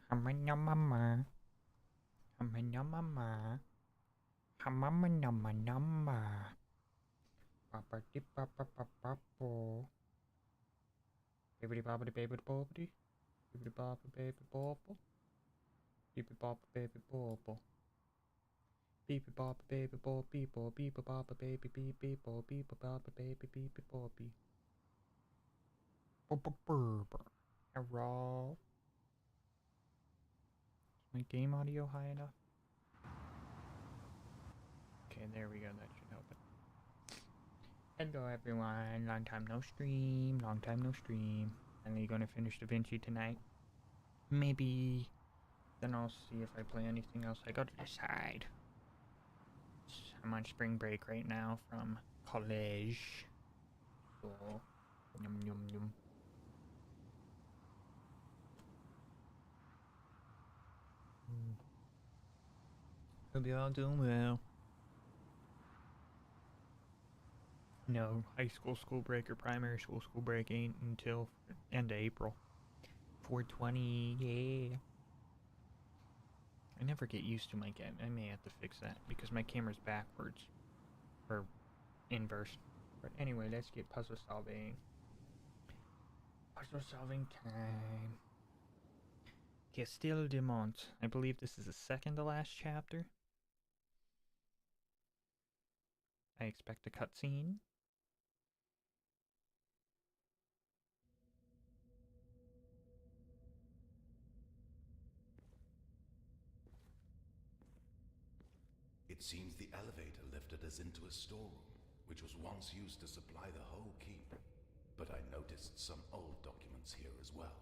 Hamma Hamma Hamma Namma Namma Papa Dip Papa Papa Po Bibbidi Bobbidi Baby Bobbidi Bibbidi Bobba Baby Bobble Bibbidi Bobba Baby Bobble Beepy Bobba Baby Bo Beepo Beepa Bobba Baby Beep Beepo Beepa Bobba Baby Beepy Bobby Bubba Burber Hello. Is my game audio high enough? Okay, there we go. That should help it. Hello, everyone. Long time no stream. Long time no stream. Finally gonna finish Da Vinci tonight. Maybe. Then I'll see if I play anything else. I gotta decide. I'm on spring break right now from college. So, yum yum yum. Hope you all doing well. No, high school break or primary school break ain't until end of April. 420, yeah. I never get used to my game. I may have to fix that because my camera's backwards. Or inverse. But anyway, let's get puzzle solving. Puzzle solving time. Castille de Mont. I believe this is the second to last chapter. I expect a cutscene. It seems the elevator lifted us into a storeroom, which was once used to supply the whole keep. But I noticed some old documents here as well.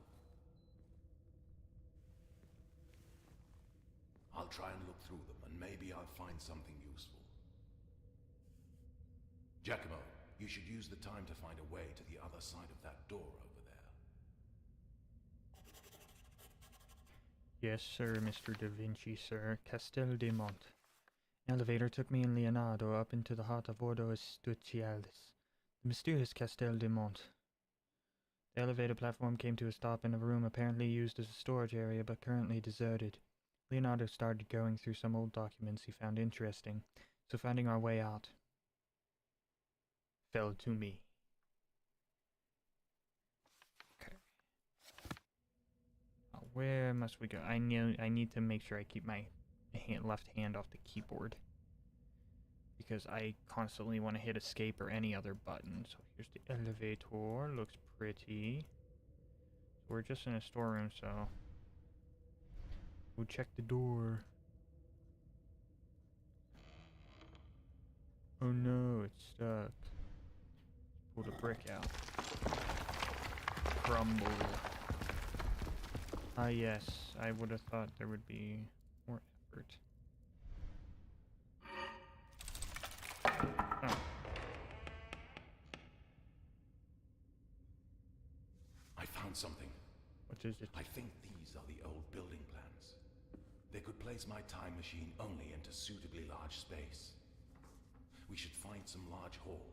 I'll try and look through them, and maybe I'll find something useful. Giacomo, you should use the time to find a way to the other side of that door over there. Yes, sir, Mr. Da Vinci, sir. Castel de Mont. Elevator took me and Leonardo up into the heart of Ordo Estucialis, the mysterious Castel de Mont. The elevator platform came to a stop in a room apparently used as a storage area but currently deserted. Leonardo started going through some old documents he found interesting, so finding our way out fell to me. Okay. Where must we go? I need to make sure I keep my left hand off the keyboard because I constantly want to hit escape or any other button. So here's the elevator. Looks pretty. So we're just in a storeroom, so we'll check the door. Oh no, it's stuck. Pull the brick out. Crumble. Ah yes, I would have thought there would be more effort. Oh. I found something. What is it? I think these are the old building plans. They could place my time machine only into suitably large space. We should find some large hall.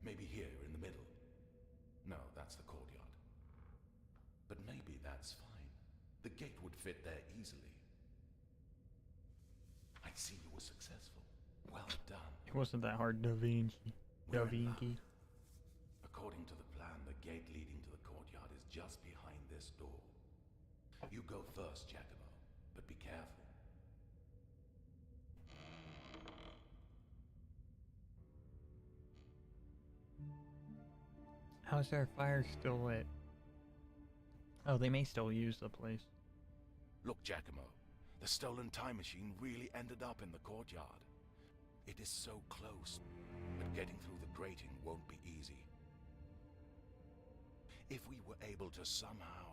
Maybe here in the middle. No, that's the courtyard. But maybe that's fine. The gate would fit there easily. I see you were successful. Well done. It wasn't that hard, Da Vinci. Da Vinci. According to the plan, the gate leading to the courtyard is just behind this door. You go first, Giacomo, but be careful. How's their fire still lit? Oh, they may still use the place. Look, Giacomo, the stolen time machine really ended up in the courtyard. It is so close, but getting through the grating won't be easy. If we were able to somehow...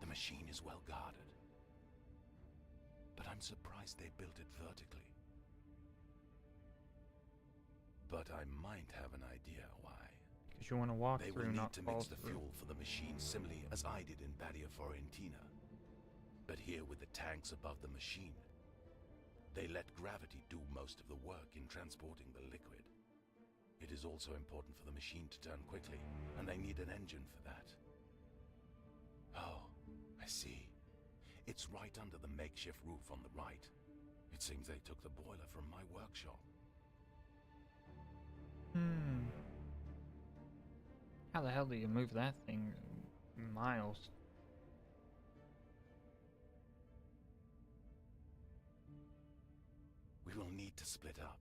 The machine is well guarded. But I'm surprised they built it vertically. But I might have an idea why. Because you want to walk They through, will need not to fall mix the through. fuel for the machine similarly as I did in Badia Fiorentina. But here with the tanks above the machine, they let gravity do most of the work in transporting the liquid. It is also important for the machine to turn quickly, and they need an engine for that. Oh, I see. It's right under the makeshift roof on the right. It seems they took the boiler from my workshop. How the hell do you move that thing miles? We will need to split up.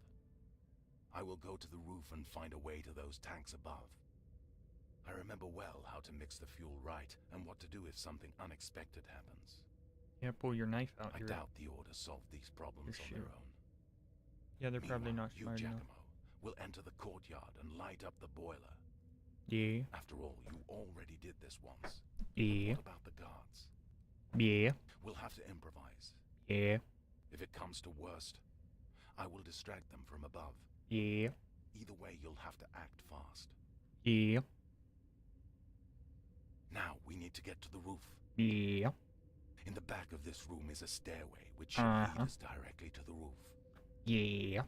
I will go to the roof and find a way to those tanks above. I remember well how to mix the fuel right and what to do if something unexpected happens. Yeah, pull your knife out. I doubt the Order solved these problems on their own. Yeah, they're probably not you, smart enough. Giacomo, will enter the courtyard and light up the boiler. Yeah. After all, you already did this once. Yeah. What about the guards? Yeah. We'll have to improvise. Yeah. If it comes to worst, I will distract them from above. Yeah. Either way, you'll have to act fast. Yeah. Now, we need to get to the roof. Yeah. In the back of this room is a stairway, which should lead us directly to the roof. Yeah.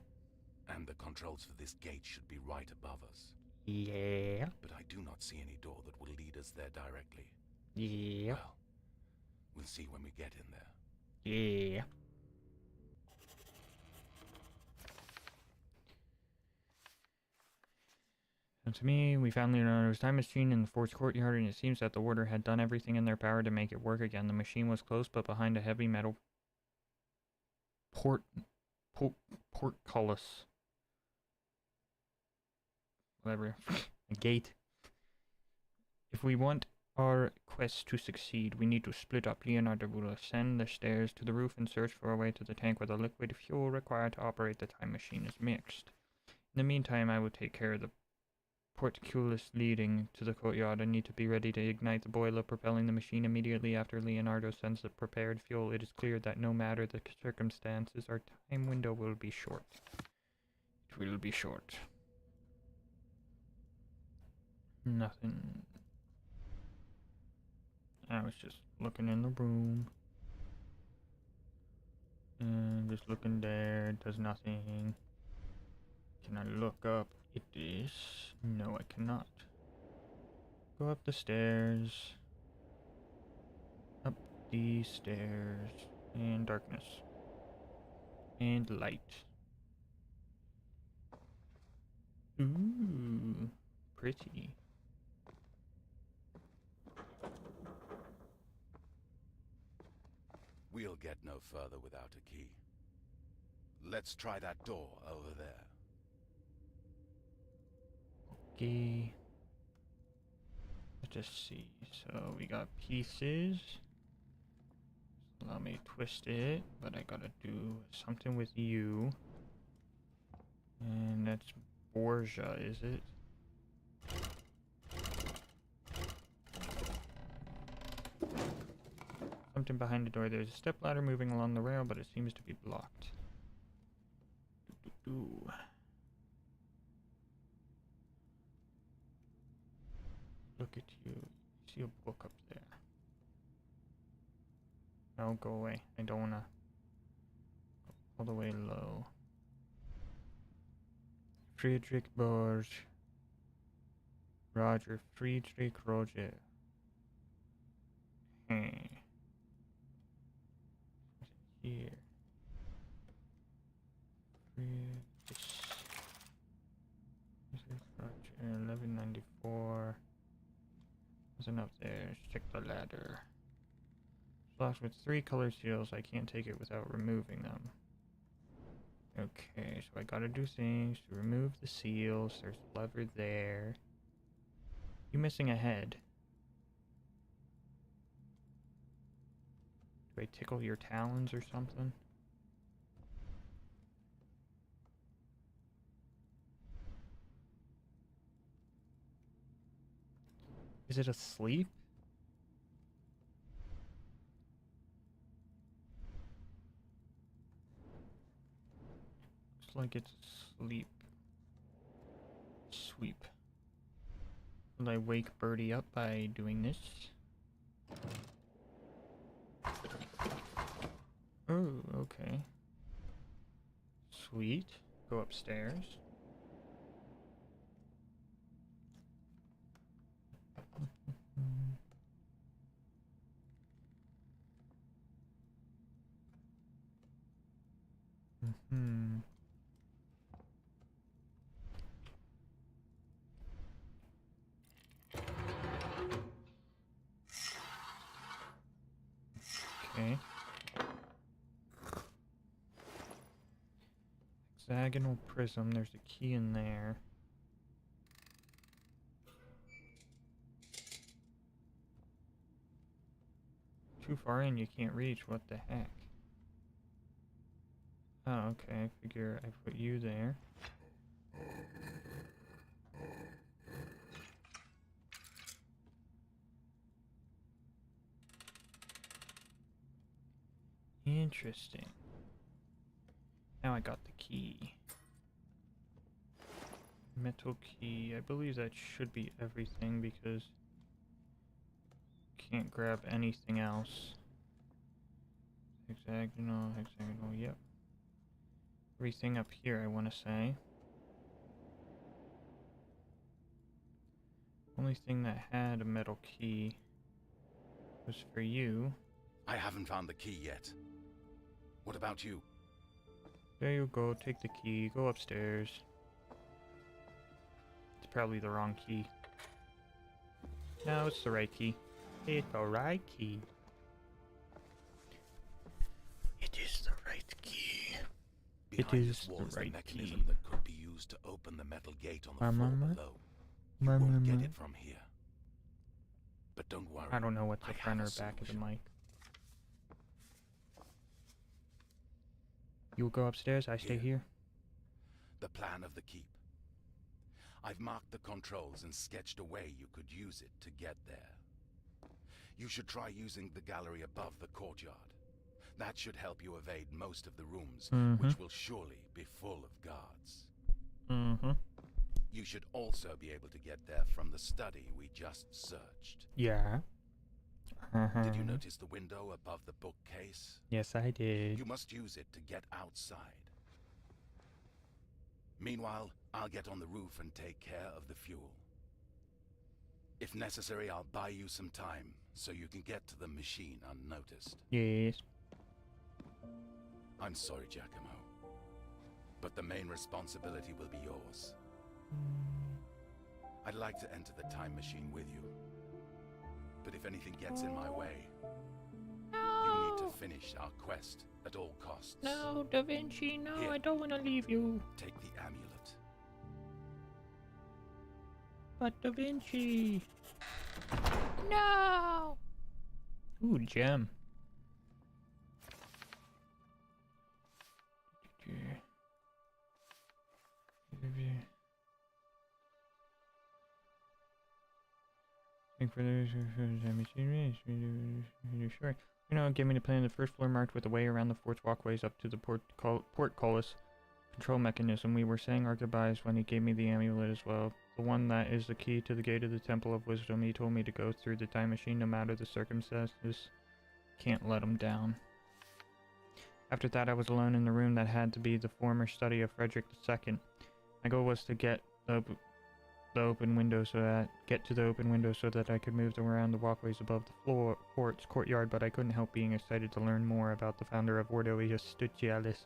And the controls for this gate should be right above us. Yeah. But I do not see any door that will lead us there directly. Yeah. Well, we'll see when we get in there. Yeah. And to me, we found Leonardo's time machine in the fort's courtyard, and it seems that the Order had done everything in their power to make it work again. The machine was close, but behind a heavy metal portcullis. Whatever. A gate. If we want our quest to succeed, we need to split up. Leonardo will ascend the stairs to the roof and search for a way to the tank where the liquid fuel required to operate the time machine is mixed. In the meantime, I will take care of the portcullis leading to the courtyard. I need to be ready to ignite the boiler propelling the machine immediately after Leonardo sends the prepared fuel. It is clear that no matter the circumstances, our time window will be short. It will be short. Nothing. I was just looking in the room. And just looking there. Does nothing. Can I look up? It is. No, I cannot. Go up the stairs. Up these stairs. And darkness. And light. Ooh. Pretty. We'll get no further without a key. Let's try that door over there. Okay. Let's just see. So we got pieces. Allow me to twist it, but I gotta do something with you. And that's Borgia, is it? Something behind the door. There's a stepladder moving along the rail, but it seems to be blocked. Look at you. You see a book up there. No, go away. I don't wanna go all the way low. Friedrich Borg. Roger. Friedrich Roger. Here. Roger. 1194. Wasn't up there. Let's check the ladder. Locked with 3 color seals. I can't take it without removing them. Okay, so I gotta do things to remove the seals. There's a lever there. You missing a head? Do I tickle your talons or something? Is it asleep? Looks like it's asleep. Sweep. Will I wake Birdie up by doing this? Sweet. Go upstairs. Hmm. Okay. Hexagonal prism. There's a key in there. Too far in, you can't reach. What the heck? Oh, okay. I figure I put you there. Interesting. Now I got the key. Metal key. I believe that should be everything because can't grab anything else. Hexagonal, hexagonal, yep. Everything up here, I want to say. Only thing that had a metal key was for you. I haven't found the key yet. What about you? There you go, take the key, go upstairs. It's probably the wrong key. No, it's the right key. It's the right key. It is the right key. Behind It this is wall the is the right mechanism key. that could be used to open the metal gate on the floor Mama? below. You won't get it from here. But don't worry. I don't know what's the I front have or a back of the solution. mic. You will go upstairs, I stay here. The plan of the keep. I've marked the controls and sketched a way you could use it to get there. You should try using the gallery above the courtyard. That should help you evade most of the rooms, which will surely be full of guards. You should also be able to get there from the study we just searched. Yeah. Did you notice the window above the bookcase? Yes, I did. You must use it to get outside. Meanwhile, I'll get on the roof and take care of the fuel. If necessary, I'll buy you some time so you can get to the machine unnoticed. Yes. I'm sorry, Giacomo, but the main responsibility will be yours. I'd like to enter the time machine with you, but if anything gets in my way, you need to finish our quest at all costs. No, Da Vinci, no, Here. I don't want to leave you. Take the amulet. But Da Vinci. No! Ooh, gem. Think for those sure. You know, give me the plan. The first floor marked with a way around the fort's walkways up to the portcullis control mechanism. We were saying our goodbyes when he gave me the amulet as well. The one that is the key to the gate of the Temple of Wisdom. He told me to go through the time machine no matter the circumstances. Can't let him down. After that, I was alone in the room that had to be the former study of Frederick II. My goal was to get to the open window so that I could move them around the walkways above the fort's courtyard, but I couldn't help being excited to learn more about the founder of Ordo Justitialis.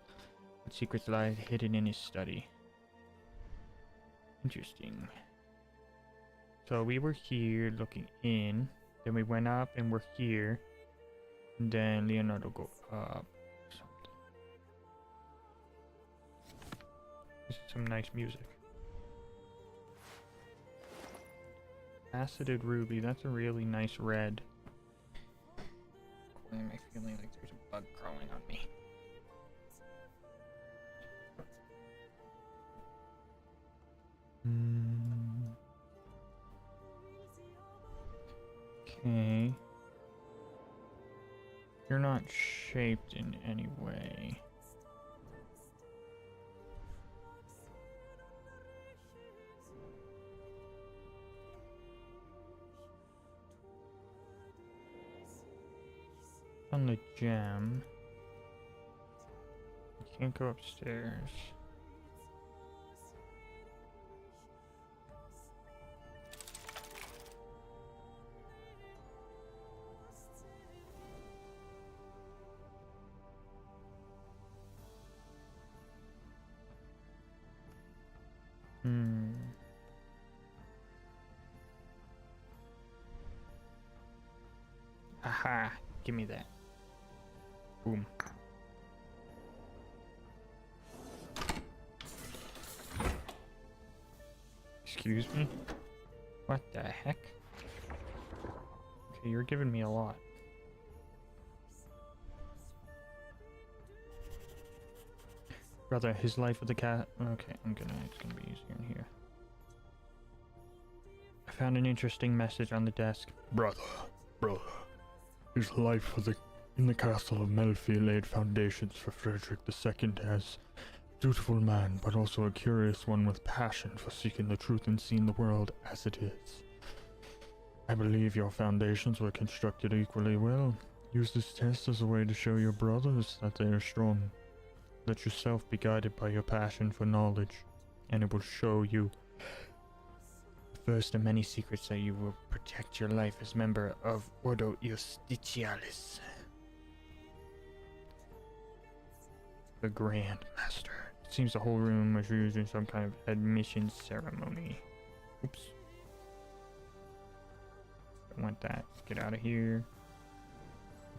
What secrets lie hidden in his study. Interesting. So we were here looking in, then we went up and we're here, and then Leonardo go up. Something. This is some nice music. Faceted ruby, that's a really nice red. Why am I feeling like there's a bug crawling on me? Okay. You're not shaped in any way. On the gem. You can't go upstairs. Ha! Give me that. Boom. Excuse me? What the heck? Okay, you're giving me a lot. Brother, his life with the cat. Okay, it's gonna be easier in here. I found an interesting message on the desk. Brother, his life in the castle of Melfi laid foundations for Frederick II as a dutiful man, but also a curious one with passion for seeking the truth and seeing the world as it is. I believe your foundations were constructed equally well. Use this test as a way to show your brothers that they are strong. Let yourself be guided by your passion for knowledge, and it will show you the first of many secrets that you will protect your life as member of Ordo Justitialis. The Grand Master. It seems the whole room was used in some kind of admission ceremony. Oops. Don't want that. Let's get out of here.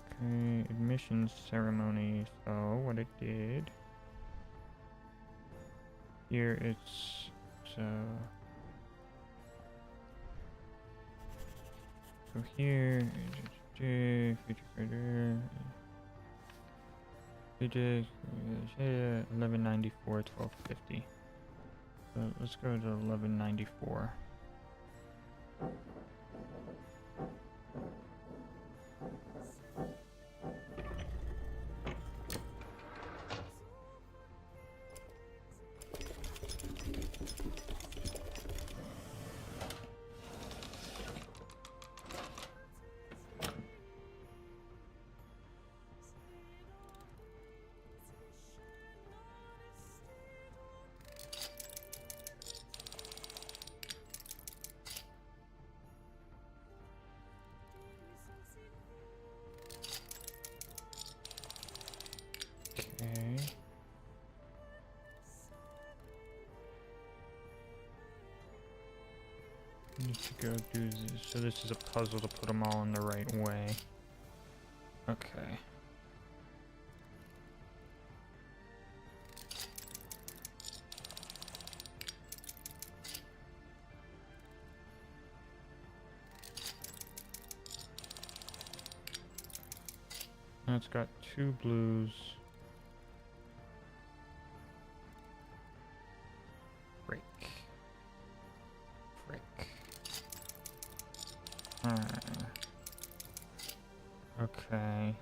Okay, admission ceremony. So what it did here, it's so here 1194 1250. So let's go to 1194. Okay. Need to go do this. So this is a puzzle to put them all in the right way. Okay. Now it's got 2 blues. Frick. Okay.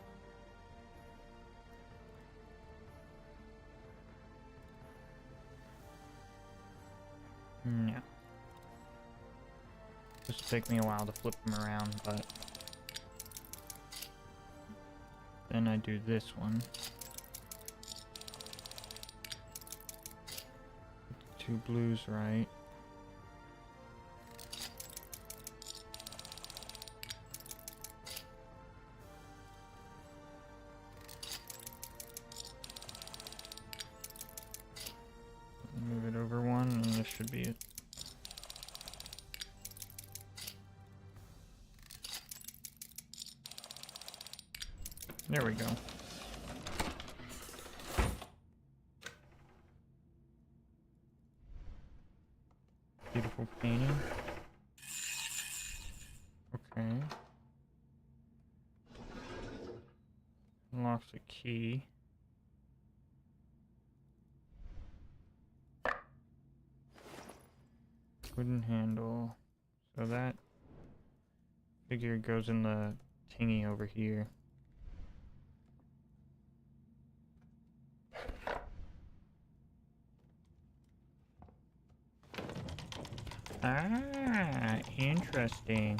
No. This will take me a while to flip them around, but then I do this one. 2 blues, right? Move it over one, and this should be it. There we go. Beautiful painting. Okay. Unlocks a key. Wooden handle. So that figure goes in the thingy over here. Ah, interesting.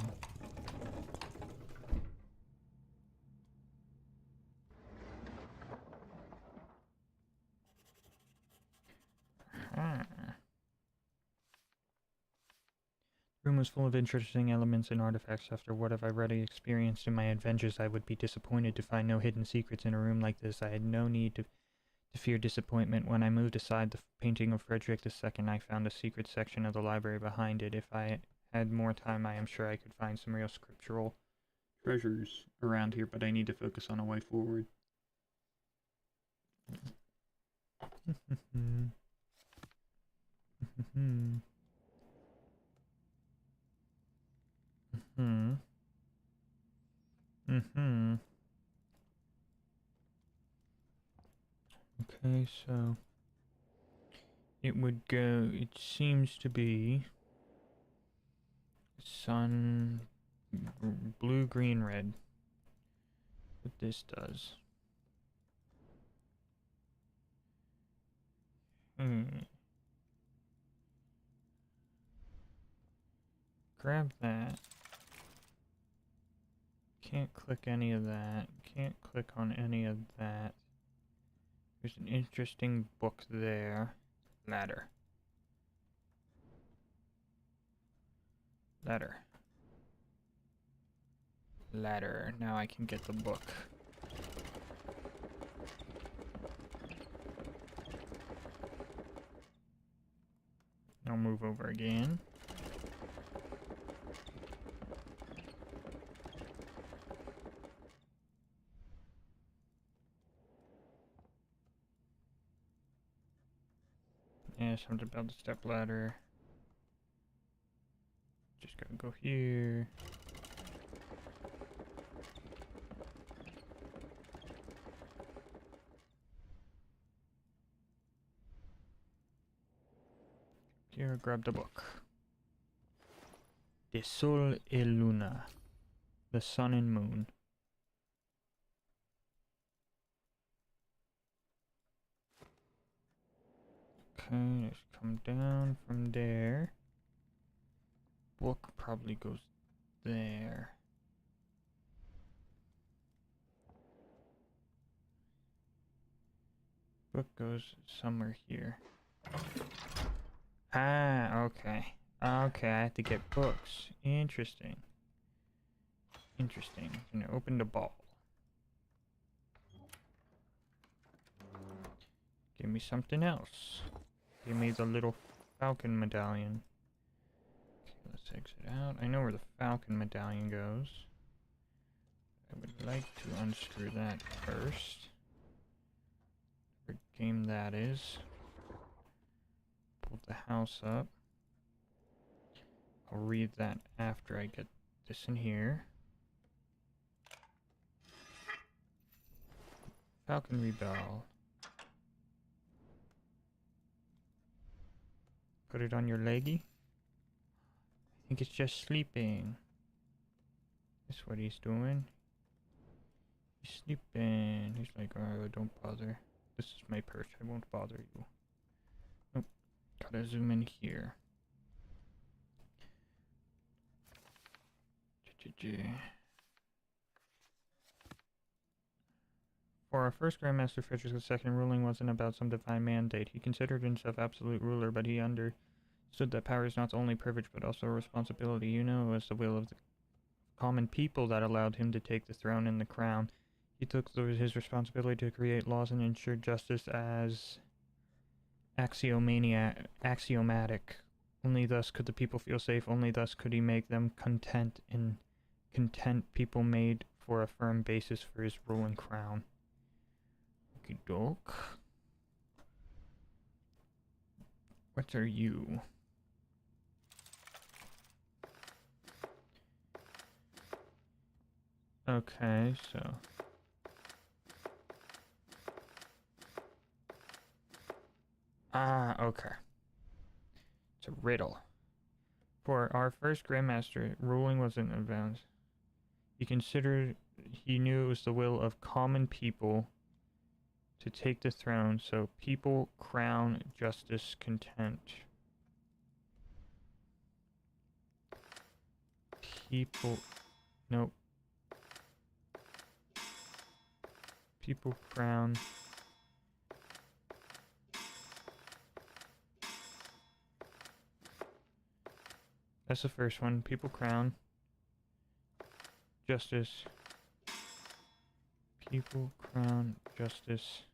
The room was full of interesting elements and artifacts. After what I've already experienced in my adventures, I would be disappointed to find no hidden secrets in a room like this. I had no need to fear disappointment. When I moved aside the painting of Frederick II, I found a secret section of the library behind it. If I had more time, I am sure I could find some real scriptural treasures around here, but I need to focus on a way forward. Okay, so it would go, it seems to be sun, blue, green, red. What this does. Grab that. Can't click any of that. Can't click on any of that. There's an interesting book there. Ladder. Ladder. Ladder. Now I can get the book. I'll move over again. Yeah, something about the step ladder. Just gotta go here. Here, grab the book. De Sol y Luna. The sun and moon. Okay, let's come down from there. Book probably goes there. Book goes somewhere here. Ah, okay. Okay, I have to get books. Interesting. Interesting. I'm gonna open the ball. Give me something else. Give me the little falcon medallion. Okay, let's exit out. I know where the falcon medallion goes. I would like to unscrew that first. What game that is. Pull the house up. I'll read that after I get this in here. Falconry bell. Put it on your leggy. I think it's just sleeping. That's what he's doing. He's sleeping. He's like, oh, don't bother. This is my perch. I won't bother you. Nope. Gotta zoom in here. For our first Grandmaster Frederick II, ruling wasn't about some divine mandate. He considered himself absolute ruler, but he understood that power is not only privilege, but also a responsibility. You know, it was the will of the common people that allowed him to take the throne and the crown. He took his responsibility to create laws and ensure justice as axiomatic. Only thus could the people feel safe. Only thus could he make them content, and content people made for a firm basis for his rule and crown. Okie doke. What are you? Okay, so okay. It's a riddle. For our first Grandmaster, ruling wasn't advanced. He knew it was the will of common people to take the throne, so people, crown, justice, content. People, nope. People, crown. That's the first one. People, crown. Justice. People, crown, justice.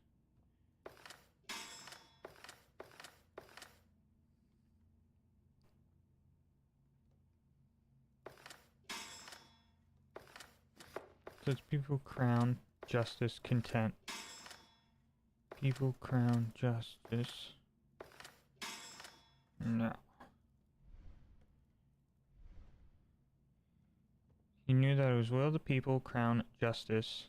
So it's people, crown, justice, content. People, crown, justice. No. He knew that it was will of the people, crown, justice.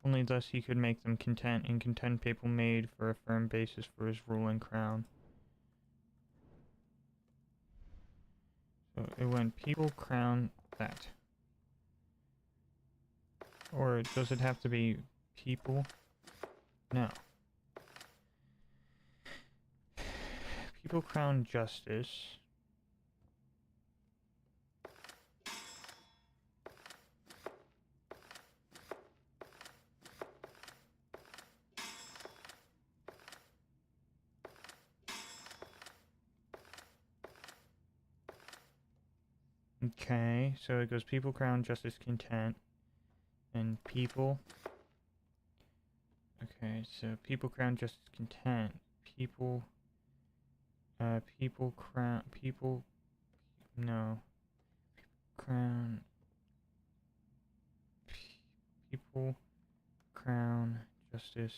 Only thus he could make them content, and content people made for a firm basis for his rule and crown. So it went people, crown, that. Or does it have to be people? No. People, crown, justice. Okay, so it goes people, crown, justice, content, and people. Okay, so people, crown, justice, content. People, people, crown, people, no. Crown, people, crown, justice,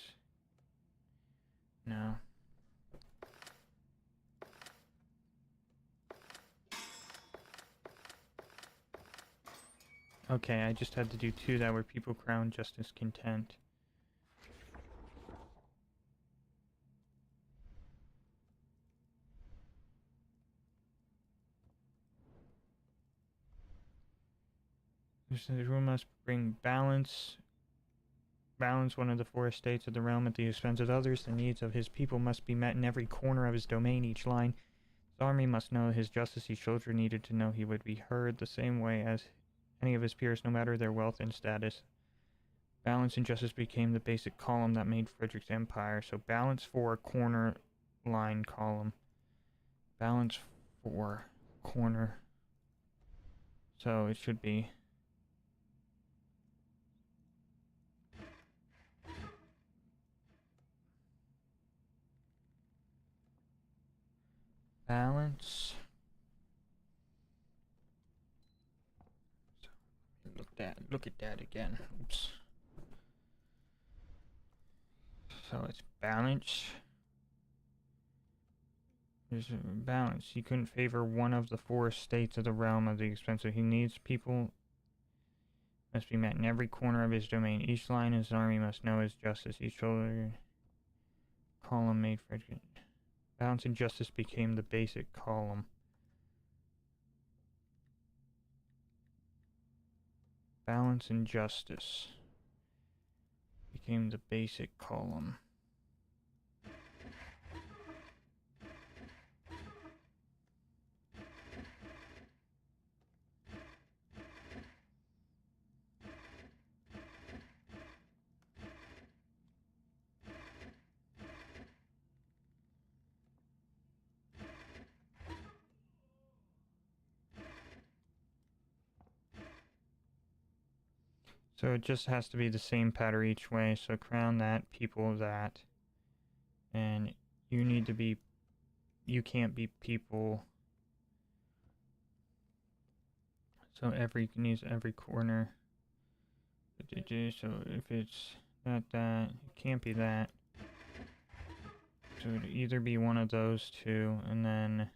no. Okay, I just had to do two that were people, crown, justice, content. The rule must bring balance. Balance one of the four estates of the realm at the expense of others. The needs of his people must be met in every corner of his domain. Each line, his army must know his justice. Each soldier needed to know he would be heard the same way as any of his peers, no matter their wealth and status. Balance and justice became the basic column that made Frederick's empire. So balance for corner line column. Balance for corner. So it should be balance. So look at that again. Oops. So it's balance. There's a balance. He couldn't favor one of the four estates of the realm at the expense of he needs people must be met in every corner of his domain. Each line in his army must know his justice. Each shoulder column made Frederick. Balance and justice became the basic column. Balance and justice became the basic column. So it just has to be the same pattern each way. So crown that, people that, and you need to be, you can't be people. So needs every corner. So if it's that, it can't be that. So it'd either be one of those two, and then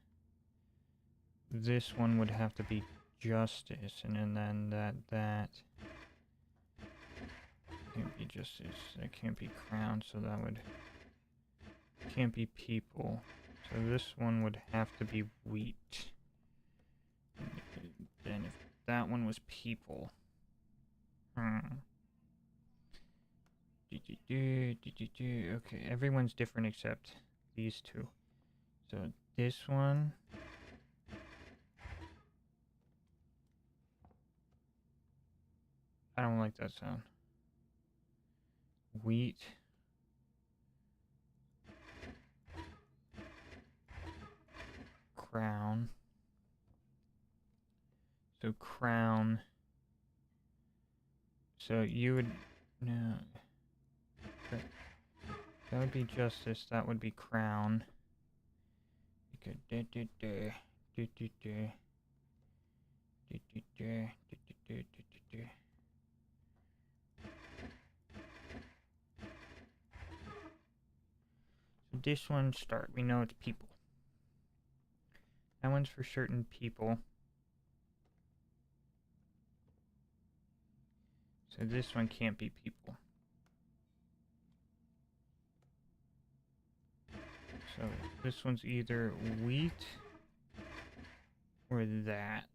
this one would have to be justice, and then that can't be justice, that can't be crown, so that would can't be people. So this one would have to be wheat. Then if that one was people. Okay, everyone's different except these two. So this one. I don't like that sound. Wheat. Crown. So crown. So you would no. That would be justice. That would be crown. You could This one start. We know it's people. That one's for certain people. So this one can't be people. So this one's either wheat or that.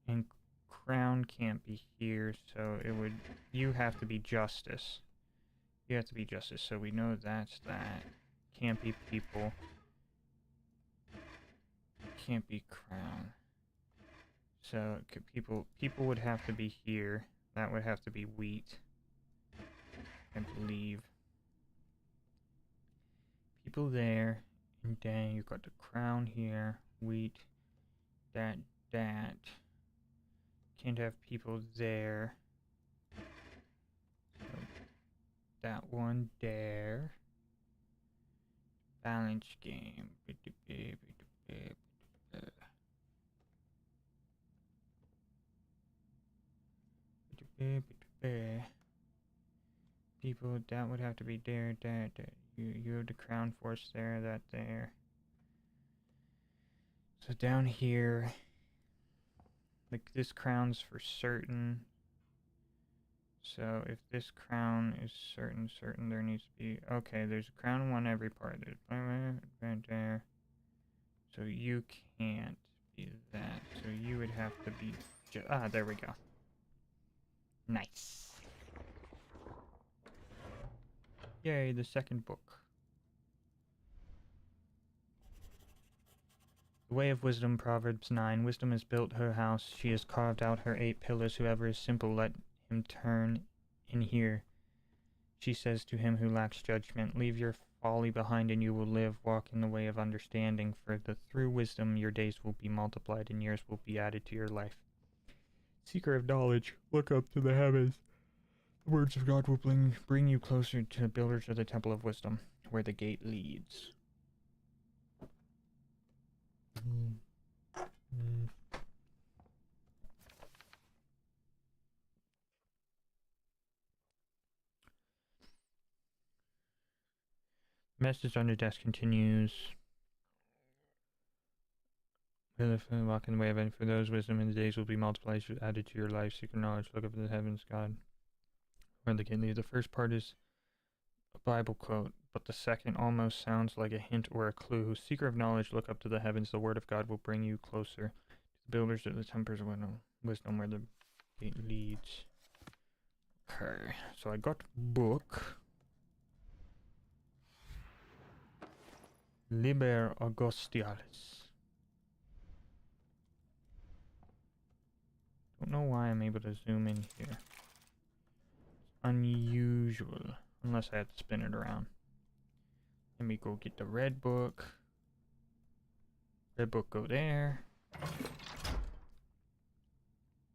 And crown can't be here, so it would... You have to be justice. You have to be justice, so we know that's that. Can't be people. Can't be crown. So people would have to be here. That would have to be wheat, I believe. People there, and then you've got the crown here, wheat, that. Can't have people there. So that one there. Balance game. People, that would have to be there, that. You have the crown force there, that there. So down here, like this crown's for certain. So if this crown is certain, there needs to be... Okay, there's a crown in one every part. There's right there. So you can't be that. So you would have to be... there we go. Nice. Yay, the second book. The way of wisdom, Proverbs 9. Wisdom has built her house. She has carved out her 8 pillars. Whoever is simple, let him turn in here. She says to him who lacks judgment, leave your folly behind and you will live. Walk in the way of understanding, for through wisdom your days will be multiplied and years will be added to your life. Seeker of knowledge, look up to the heavens. The words of God will bring you closer to the builders of the temple of wisdom, where the gate leads. Message on the desk continues. Walk in the way of, and for those wisdom in the days will be multiplied, added to your life. Seek knowledge, look up to the heavens, God. Where the gate leads. The first part is a Bible quote, but the second almost sounds like a hint or a clue. Seeker of knowledge, look up to the heavens. The word of God will bring you closer to the builders of the temples of wisdom, where the gate leads. Okay, so I got book. Liber Augustialis. Don't know why I'm able to zoom in here. It's unusual, unless I have to spin it around. Let me go get the red book. Red book, go there.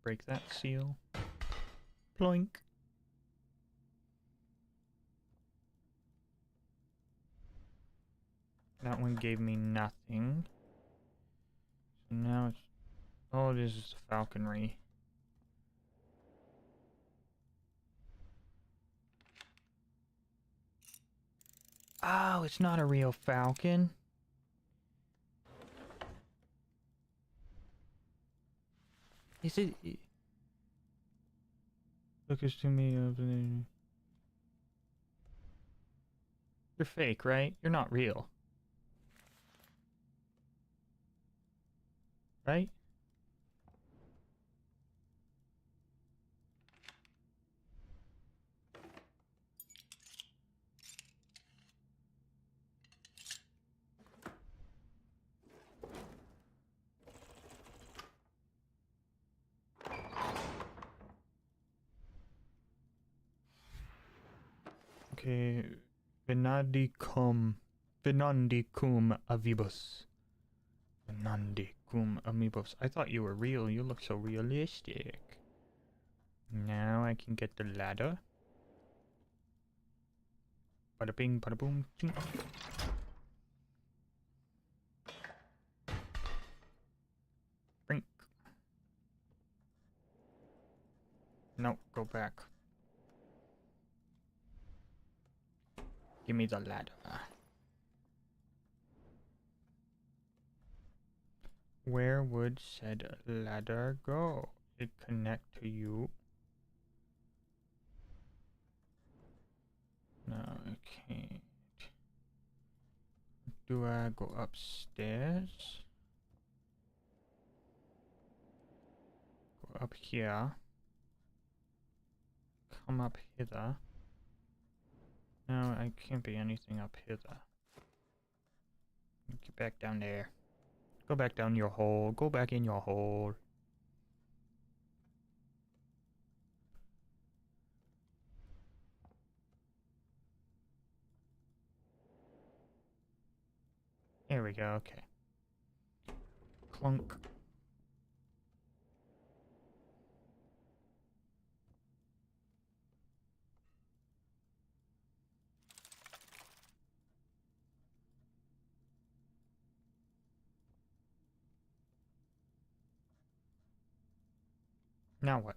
Break that seal. Ploink. That one gave me nothing. So now it's... all it is the falconry. Oh, it's not a real falcon. Is it... Look to me of the... You're fake, right? You're not real. Right? Okay, Venandicum avibus. Venandicum amibus. I thought you were real. You look so realistic. Now I can get the ladder. Bada bing, bada boom. Ching. Brink. No, go back. Give me the ladder. Where would said ladder go? It connect to you? No, I can't. Do I go upstairs? Go up here. Come up hither. No, I can't be anything up hither. Get back down there. Go back down your hole. Go back in your hole. There we go, okay. Clunk. Now what?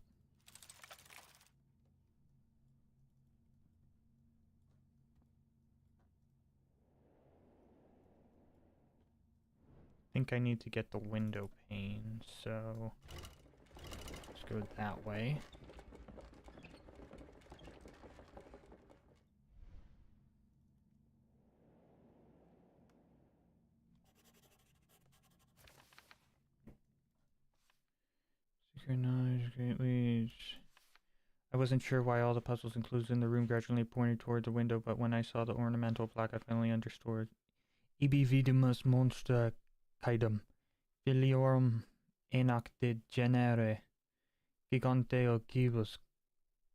I think I need to get the window pane, so let's go that way. Synchronize great leads. I wasn't sure why all the puzzles and clues in the room gradually pointed toward the window, but when I saw the ornamental plaque, I finally understood. Ibi vidimus monstra caedum, filiorum enac de genere, gigante ocibus,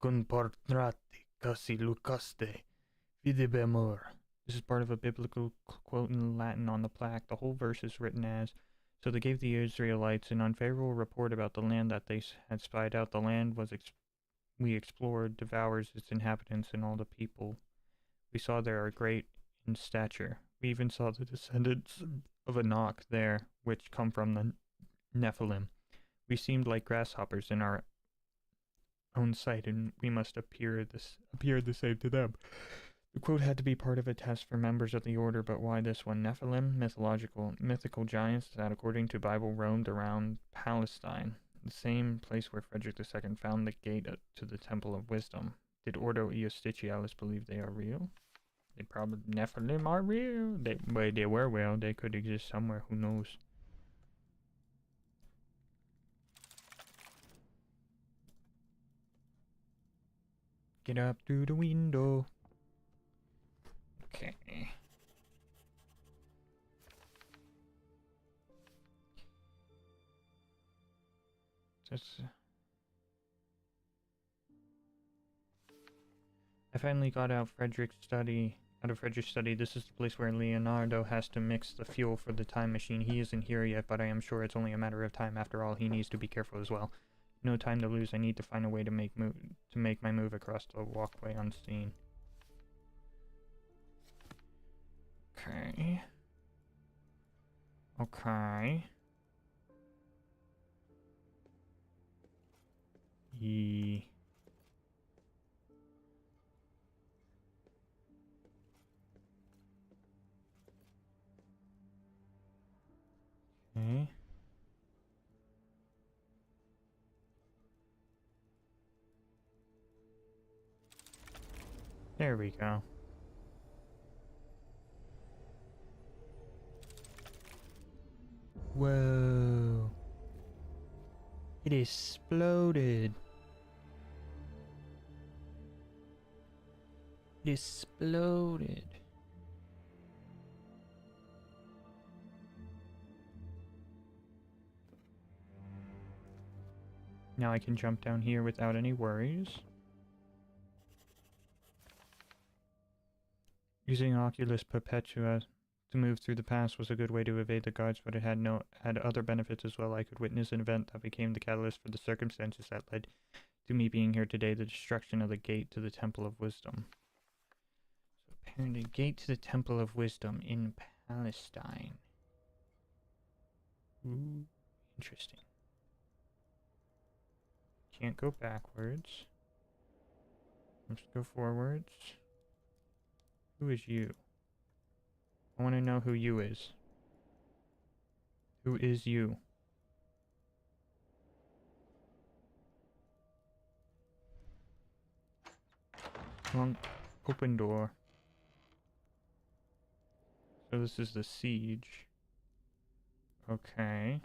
cum portrati casi lucaste, videbemur. This is part of a biblical quote in Latin on the plaque. The whole verse is written as, so they gave the Israelites an unfavorable report about the land that they had spied out. The land we explored devours its inhabitants, and all the people we saw there are great in stature. We even saw the descendants of Enoch there, which come from the Nephilim. We seemed like grasshoppers in our own sight, and we must appear the same to them. The quote had to be part of a test for members of the order, but why this one? Nephilim, mythical giants that, according to Bible, roamed around Palestine, the same place where Frederick II found the gate to the Temple of Wisdom. Did Ordo Eustitialis believe they are real? They probably Nephilim are real. They were real. They could exist somewhere. Who knows? Get up through the window. Okay. Just. I finally got out of Frederick's study. This is the place where Leonardo has to mix the fuel for the time machine. He isn't here yet, but I am sure it's only a matter of time. After all, he needs to be careful as well. No time to lose. I need to find a way to make my move across the walkway unseen. Okay. Okay. Okay. There we go. Whoa. It exploded. It exploded. Now I can jump down here without any worries. Using Oculus Perpetua to move through the past was a good way to evade the guards, but it had other benefits as well. I could witness an event that became the catalyst for the circumstances that led to me being here today, the destruction of the gate to the Temple of Wisdom. So apparently, gate to the Temple of Wisdom in Palestine. Ooh, interesting. Can't go backwards. Let's go forwards. Who is you? I want to know who you is. Who is you? Come on, open door. So this is the siege. Okay.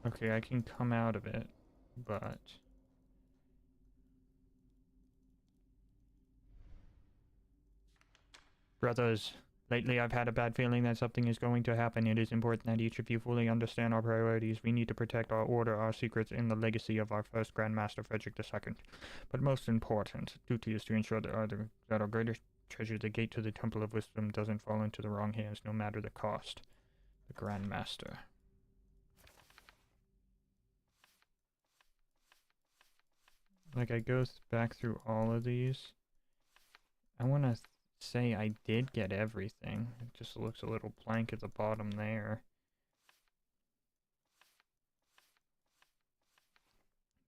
Okay, I can come out of it, but... Brothers, lately I've had a bad feeling that something is going to happen. It is important that each of you fully understand our priorities. We need to protect our order, our secrets, and the legacy of our first Grand Master Frederick II. But most important duty is to ensure that our greatest treasure, the gate to the Temple of Wisdom, doesn't fall into the wrong hands, no matter the cost. The Grand Master. Like, I go back through all of these. I want to say I did get everything. It just looks a little blank at the bottom there.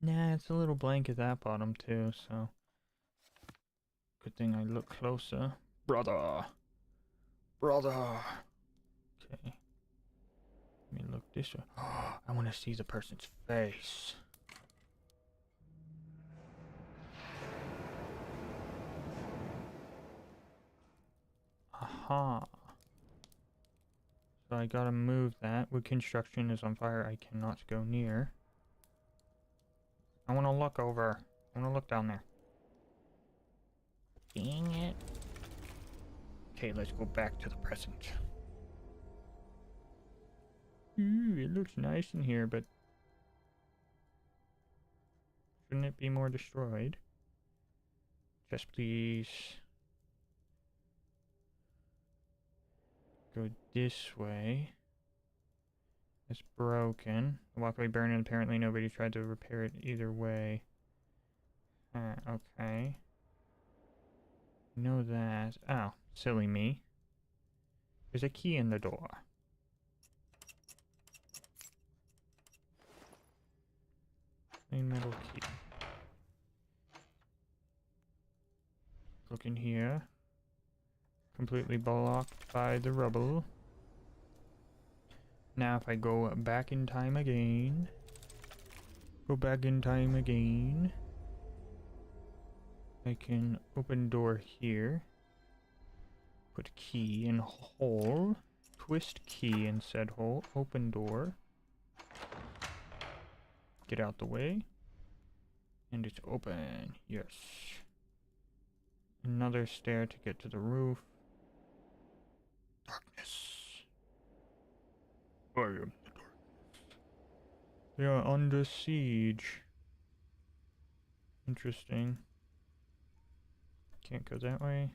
Nah, it's a little blank at that bottom too, so... Good thing I look closer. Brother! Brother! Okay. Let me look this way. I want to see the person's face. Aha. So I gotta move that. Wood construction is on fire. I cannot go near. I wanna look over. I wanna look down there. Dang it. Okay, let's go back to the present. Ooh, it looks nice in here, but... shouldn't it be more destroyed? Just please... go this way. It's broken. The walkway burned and apparently nobody tried to repair it either way. Okay. Know that. Oh, silly me. There's a key in the door. Plain metal key. Look in here. Completely blocked by the rubble. Now if I go back in time again. Go back in time again. I can open door here. Put key in hole. Twist key in said hole. Open door. Get out the way. And it's open. Yes. Another stair to get to the roof. Darkness. I am the darkness. They are under siege. Interesting. Can't go that way.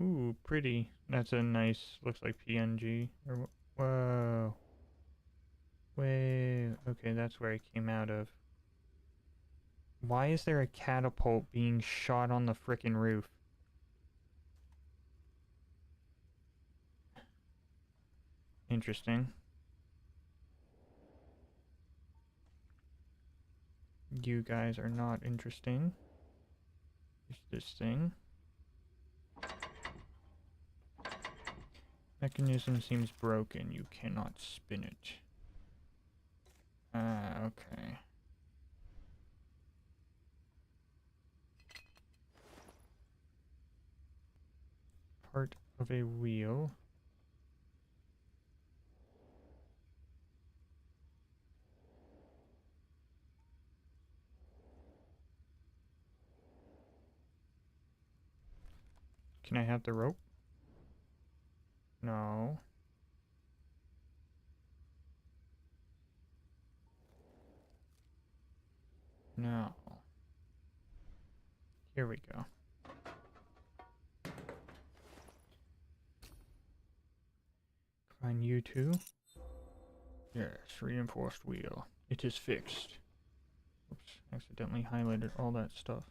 Ooh, pretty. That's a nice, looks like PNG. Whoa. Wait. Okay, that's where I came out of. Why is there a catapult being shot on the frickin' roof? Interesting. You guys are not interesting. There's this thing. Mechanism seems broken. You cannot spin it. Okay. Part of a wheel. Can I have the rope? No. No. Here we go. Find you two. Yes, reinforced wheel. It is fixed. Oops, accidentally highlighted all that stuff.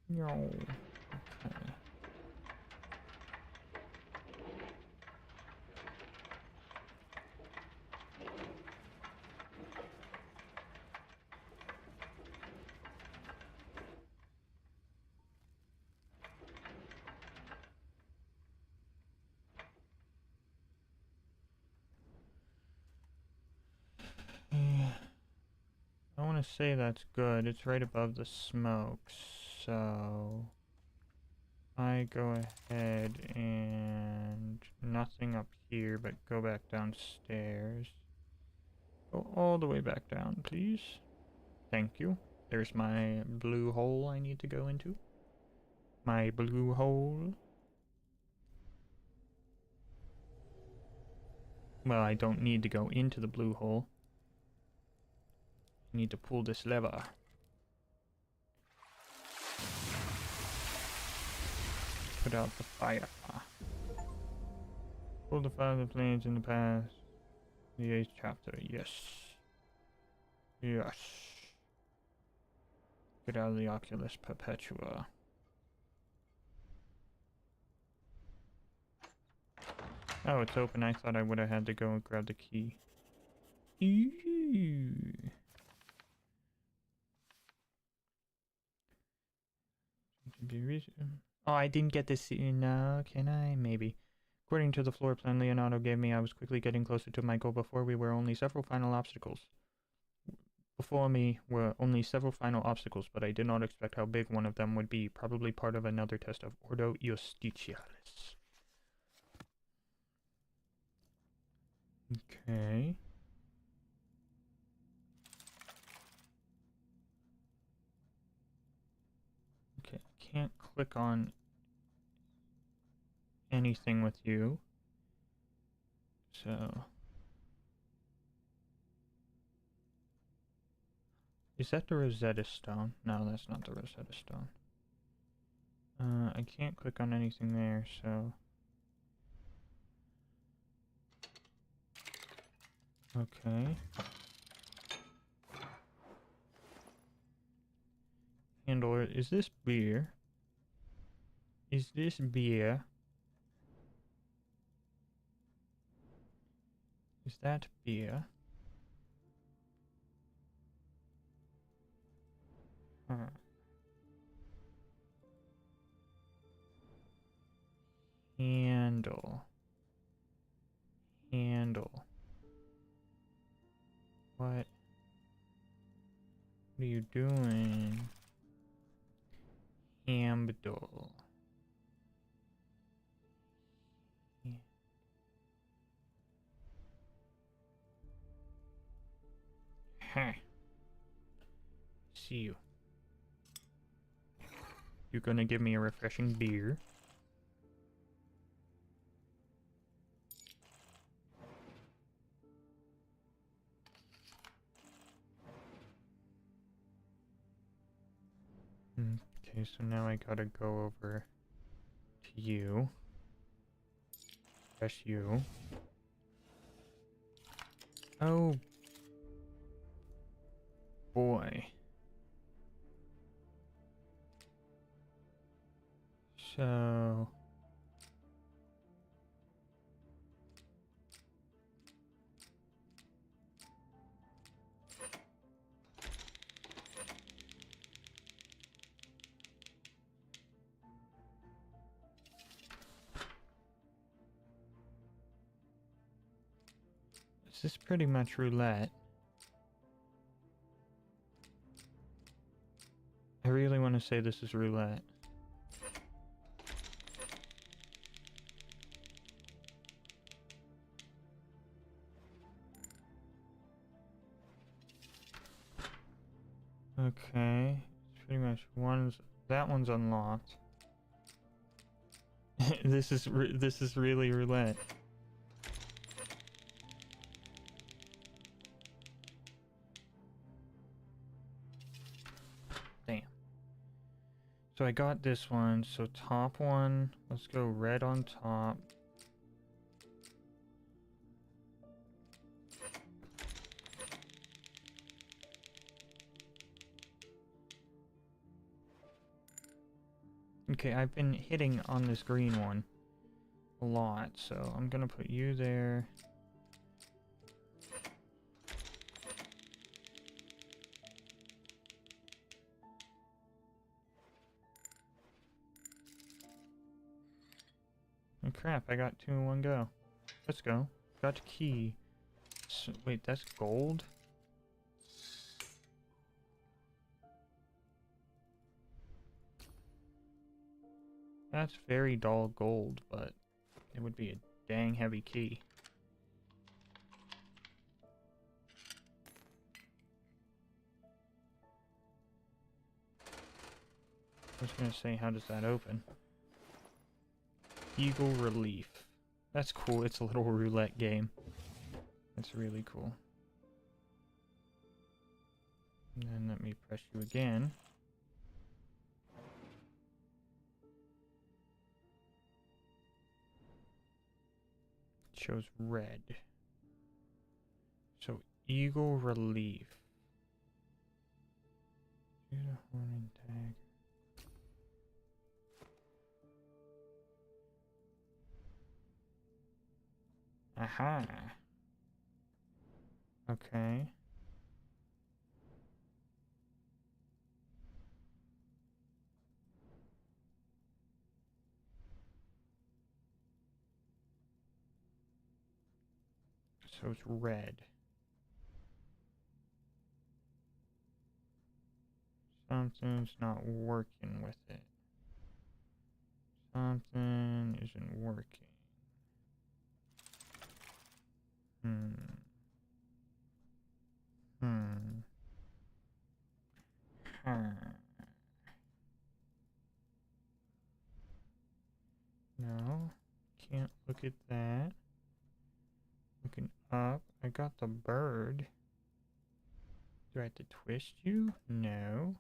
No. Okay. want to say that's good. It's right above the smoke, so I go ahead and nothing up here, but go back downstairs. Go all the way back down, please. Thank you. There's my blue hole I need to go into. My blue hole. Well, I don't need to go into the blue hole. I need to pull this lever. Put out the fire. Pull the fire of the flames in the past. The 8th chapter. Yes. Yes. Get out of the Oculus Perpetua. Oh, it's open. I thought I would have had to go and grab the key. Ew. Oh, I didn't get to see. No, can I? Maybe. According to the floor plan Leonardo gave me, I was quickly getting closer to my goal before me were only several final obstacles. Before me were only several final obstacles, but I did not expect how big one of them would be, probably part of another test of Ordo Justitialis. Okay. Okay, I can't click on anything with you. So... is that the Rosetta Stone? No, that's not the Rosetta Stone. I can't click on anything there, so... okay. Handler, is this beer? Is this beer? Is that beer? Huh. Handle. Handle. What are you doing? Handle. Huh. See you. You're gonna give me a refreshing beer. Okay, so now I gotta go over to you. Press you. Oh boy. So... this is pretty much roulette. I really want to say this is roulette. Okay, it's pretty much that one's unlocked. This is really roulette. Damn. So I got this one. So top one, let's go red on top. Okay, I've been hitting on this green one a lot, so I'm gonna put you there. Oh crap, I got 2 in one go. Let's go. Got key. So, wait, that's gold? That's very dull gold, but it would be a dang heavy key. I was gonna say, how does that open? Eagle Relief. That's cool. It's a little roulette game. That's really cool. And then let me press you again. It shows red. So Eagle Relief. Use a horn and tag. Aha. Okay. So it's red. Something's not working with it. Something isn't working. No, can't look at that. Looking up, I got the bird. Do I have to twist you? No.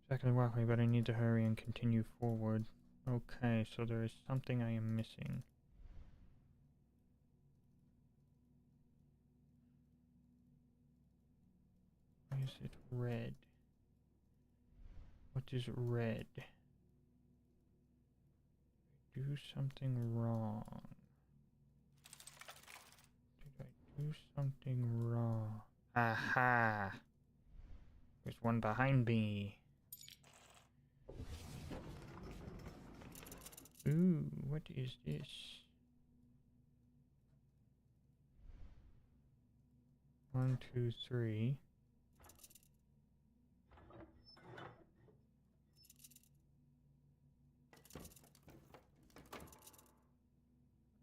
Exactly walkway, but I need to hurry and continue forward. Okay, so there is something I am missing. Why is it red? What is red? Do something wrong. Did I do something wrong? Aha! There's one behind me. Ooh, what is this? One, two, three.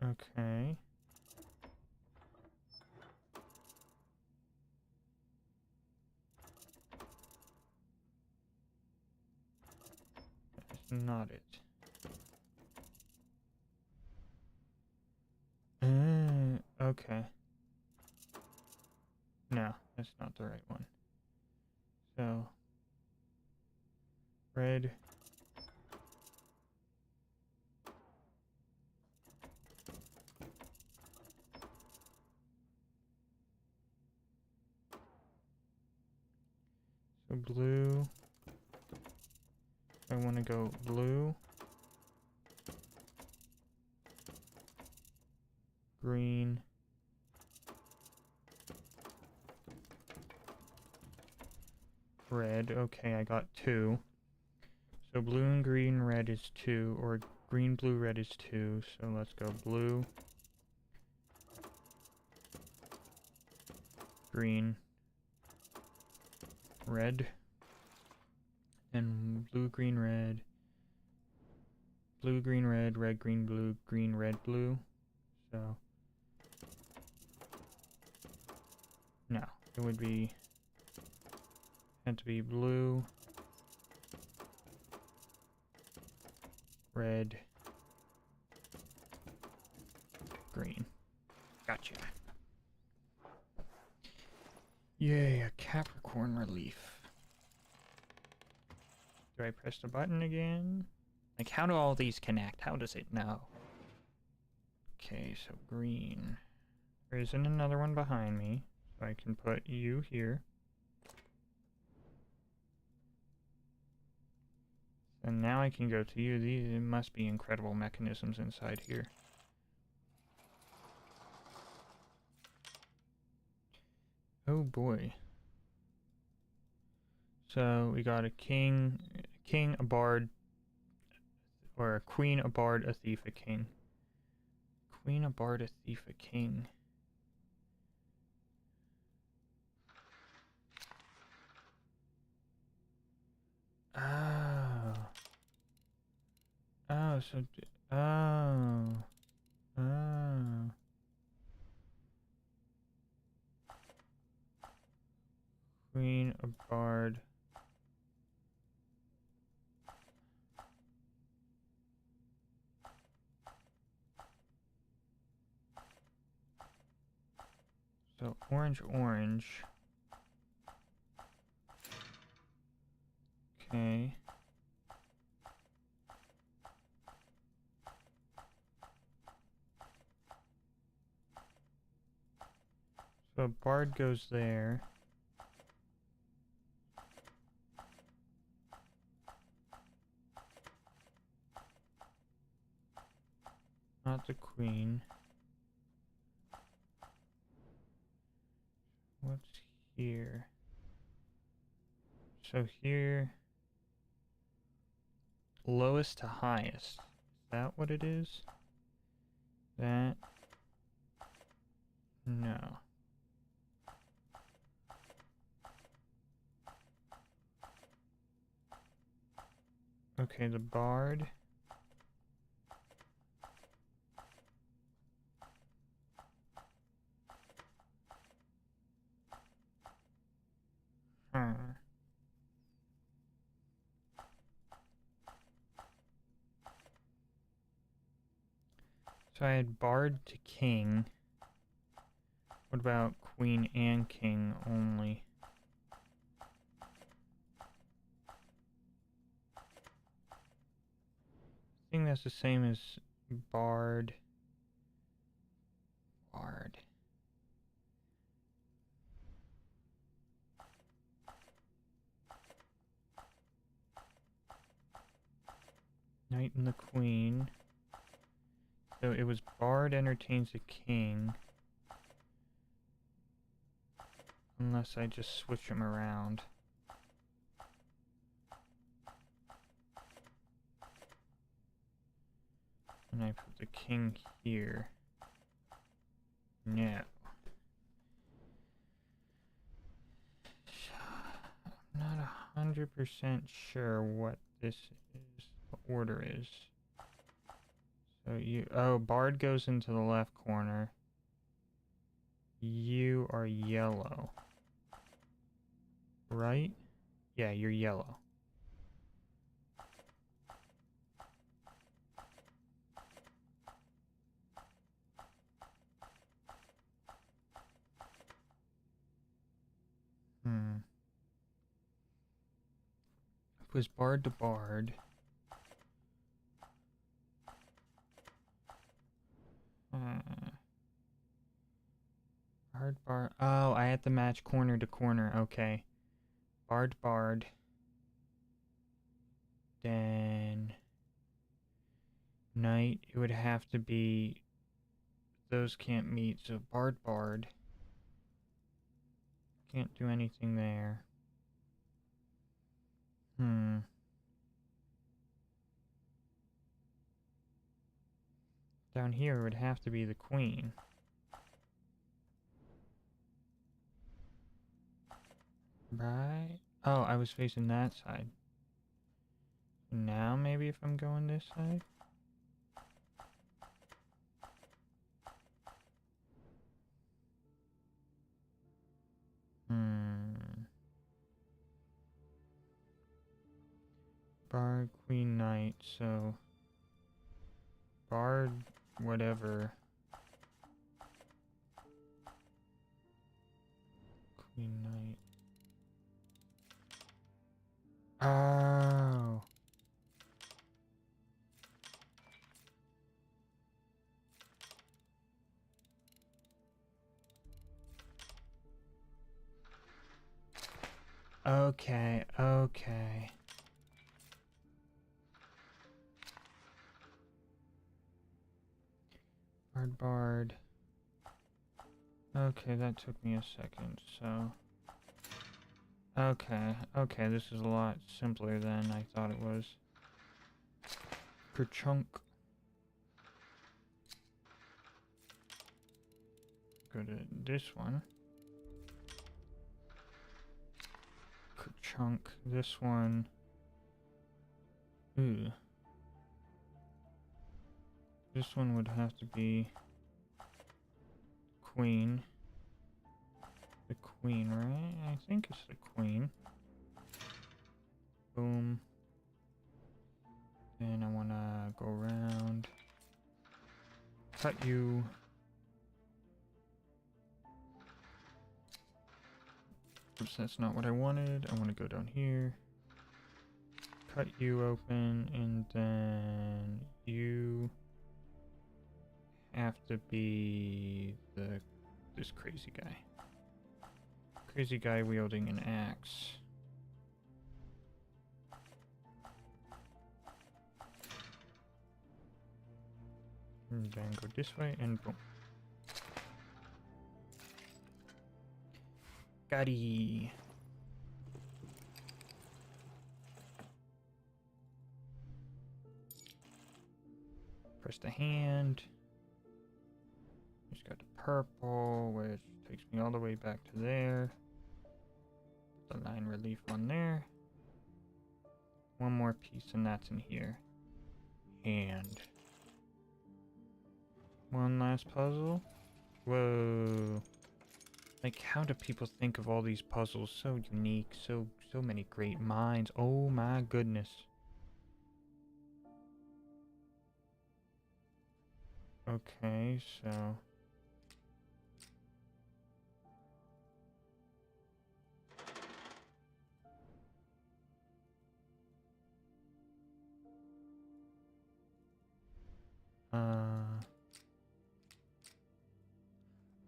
Okay. That's not it. Okay. No, that's not the right one. So, red. So blue. I want to go blue. Green. Red. Okay, I got two. So blue and green, red is two, or green, blue, red is two. So let's go blue, green, red, and blue, green, red, blue, green, red, red, green, red, blue. So no, it would be had to be blue, red, green. Gotcha. Yay, a Capricorn relief. Do I press the button again? Like, how do all these connect? How does it know? Okay, so green. There isn't another one behind me, so I can put you here. And now I can go to you. These must be incredible mechanisms inside here. Oh boy. So we got a king, a bard, or a queen, a bard, a thief, a king. Queen, a bard, a thief, a king. Oh, so... Oh. Oh. Queen, a bard. So, orange, orange. Okay. So, bard goes there. Not the queen. What's here? So here, lowest to highest. Is that what it is? That? No. Okay, the bard. Huh. So I had bard to king. What about queen and king only? I think that's the same as bard. Bard. Knight and the queen. So it was bard entertains the king. Unless I just switch them around. And I put the king here. No. I'm not 100% sure what this is, what order is. So oh, bard goes into the left corner. You are yellow. Right? Yeah, you're yellow. It was bard to bard. Bard. Oh, I had to match corner to corner. Okay. Bard, bard. Then knight. It would have to be. Those can't meet. So bard, bard. Can't do anything there. Down here would have to be the queen. Right? Oh, I was facing that side. Now maybe if I'm going this side? Bard, queen, knight, so... Bard, whatever. Queen, knight. Oh! Okay, okay. Bard, bard. Okay, that took me a second, so... Okay, this is a lot simpler than I thought it was. Kerchunk. Go to this one. Kerchunk, this one. Ooh. This one would have to be queen. The queen, right? I think it's the queen. Boom. Then I want to go around. Cut you. Oops, that's not what I wanted. I want to go down here. Cut you open, and then you have to be this crazy guy. Crazy guy wielding an axe. And then go this way, and boom. Gotti. Press the hand. Just got the purple, which takes me all the way back to there. Put the line relief on there. One more piece, and that's in here. And one last puzzle. Whoa. Like, how do people think of all these puzzles? So unique, so many great minds. Oh my goodness. Okay, so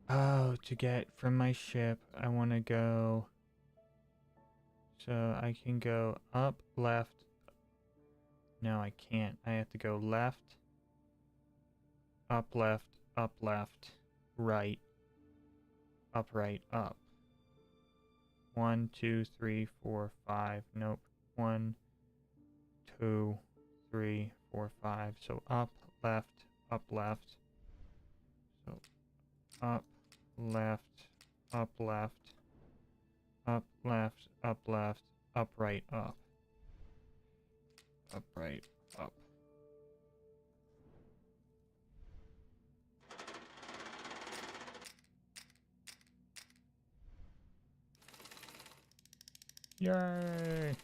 oh, to get from my ship, I want to go, so I can go up, left. No, I can't. I have to go left, up, left, right, up. 1, 2, 3, 4, 5. Nope. 1, 2, 3, 4, 5. So up, left. So up, left, up, right, up. Up, right, up. Yay!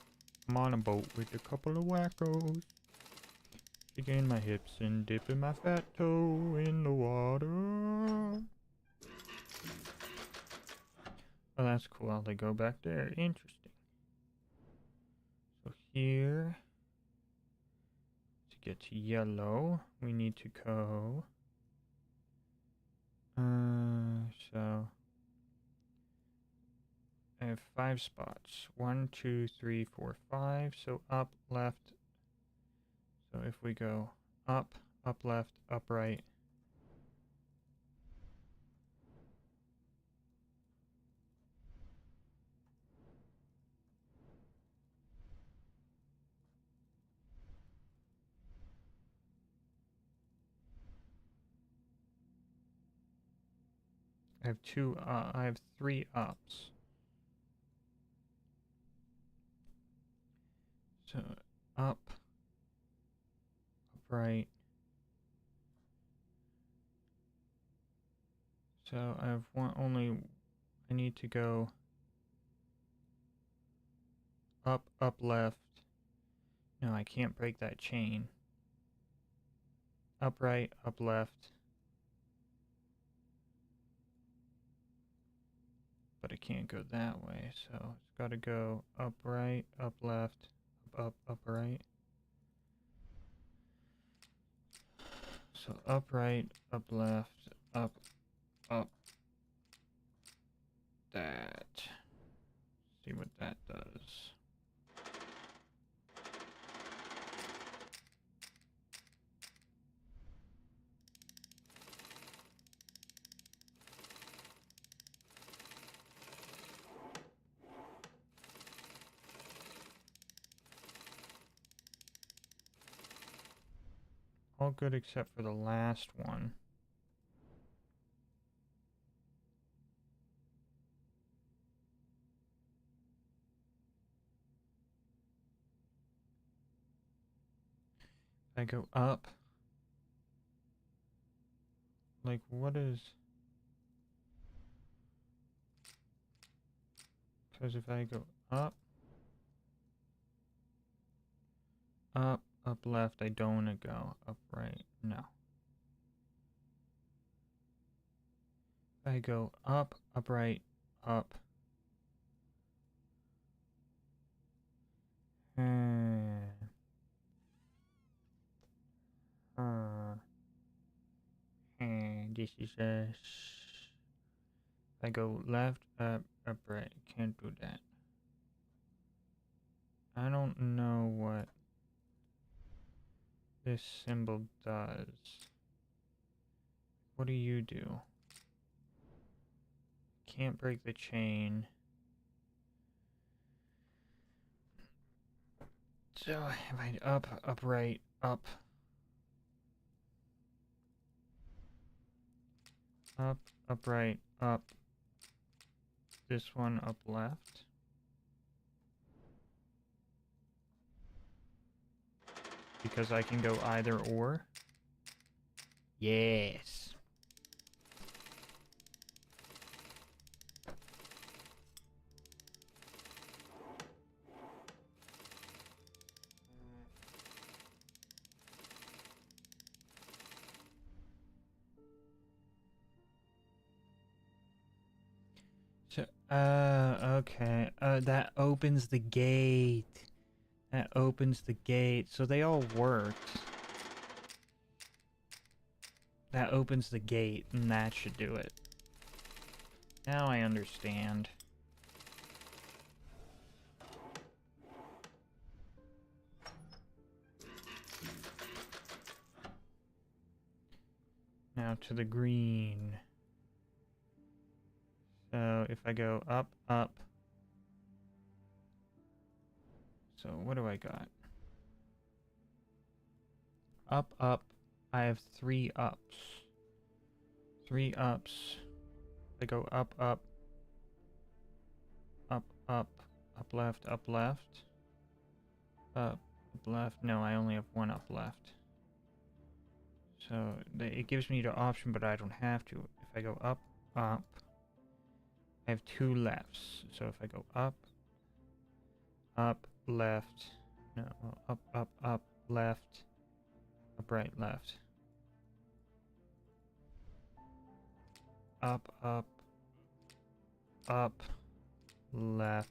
I'm on a boat with a couple of wackos. Shaking my hips and dipping my fat toe in the water. Oh, that's cool. They go back there. Interesting. So here, to get to yellow, we need to go. So I have 5 spots. 1, 2, 3, 4, 5. So up, left. So if we go up, left, up, right. I have 3 ups. So up, right. So I have I need to go up, left. No, I can't break that chain. Up, right, up, left. But I can't go that way, so it's gotta go up, right, up, left, up, right. So up, right, up, left, up. That. See what that does. All good except for the last one. I go up, Like, what is... Because if I go up, up left, I don't want to go. Up right, no. If I go up right, up. And this is a... If I go left, up right, can't do that. I don't know what this symbol does. What do you do? Can't break the chain. So if I up right, up. Up right, up. This one up left. Because I can go either or. Yes. So, okay. That opens the gate. That opens the gate. So they all worked. That opens the gate, and that should do it. Now I understand. Now to the green. So if I go up, up. So what do I got? Up, up. I have 3 ups. 3 ups. I go up, up. Up, up. Up left, up left. Up left. No, I only have 1 up left. So it gives me the option, but I don't have to. If I go up, up. I have 2 lefts. So if I go up, up, left. No, up, up, up, left. Up, right, left. Up, up, up, left,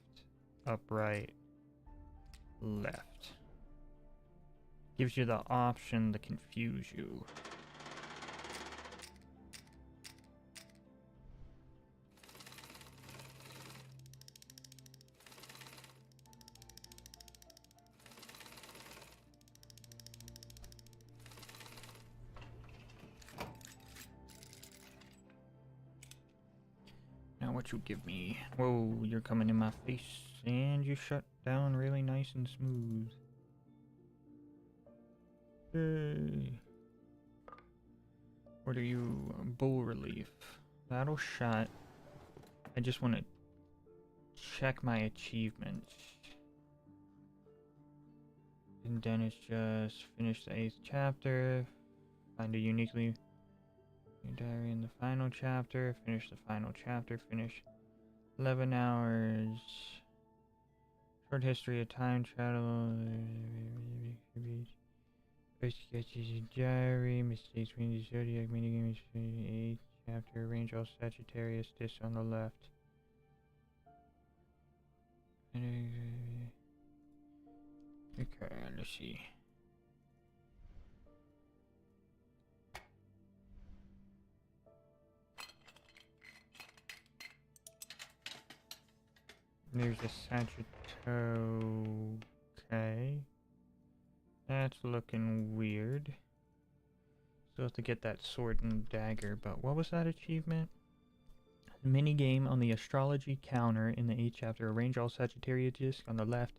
up, right, left. Gives you the option to confuse you. Now what you give me? Whoa, you're coming in my face, and you shut down really nice and smooth. Yay. What are you? Bull relief. Battle shot. I just want to check my achievements. And then it's just finish the 8th chapter. Find a uniquely new diary in the final chapter. Finish the final chapter. Finish 11 hours. Short history of time travel. First sketches in diary. Mistakes between the zodiac minigame. 8th chapter. Arrange all Sagittarius discs on the left. Okay, let's see. There's a Sagittarius. Okay. That's looking weird. Still have to get that sword and dagger, but what was that achievement? Mini game on the astrology counter in the 8th chapter. Arrange all Sagittarius discs on the left,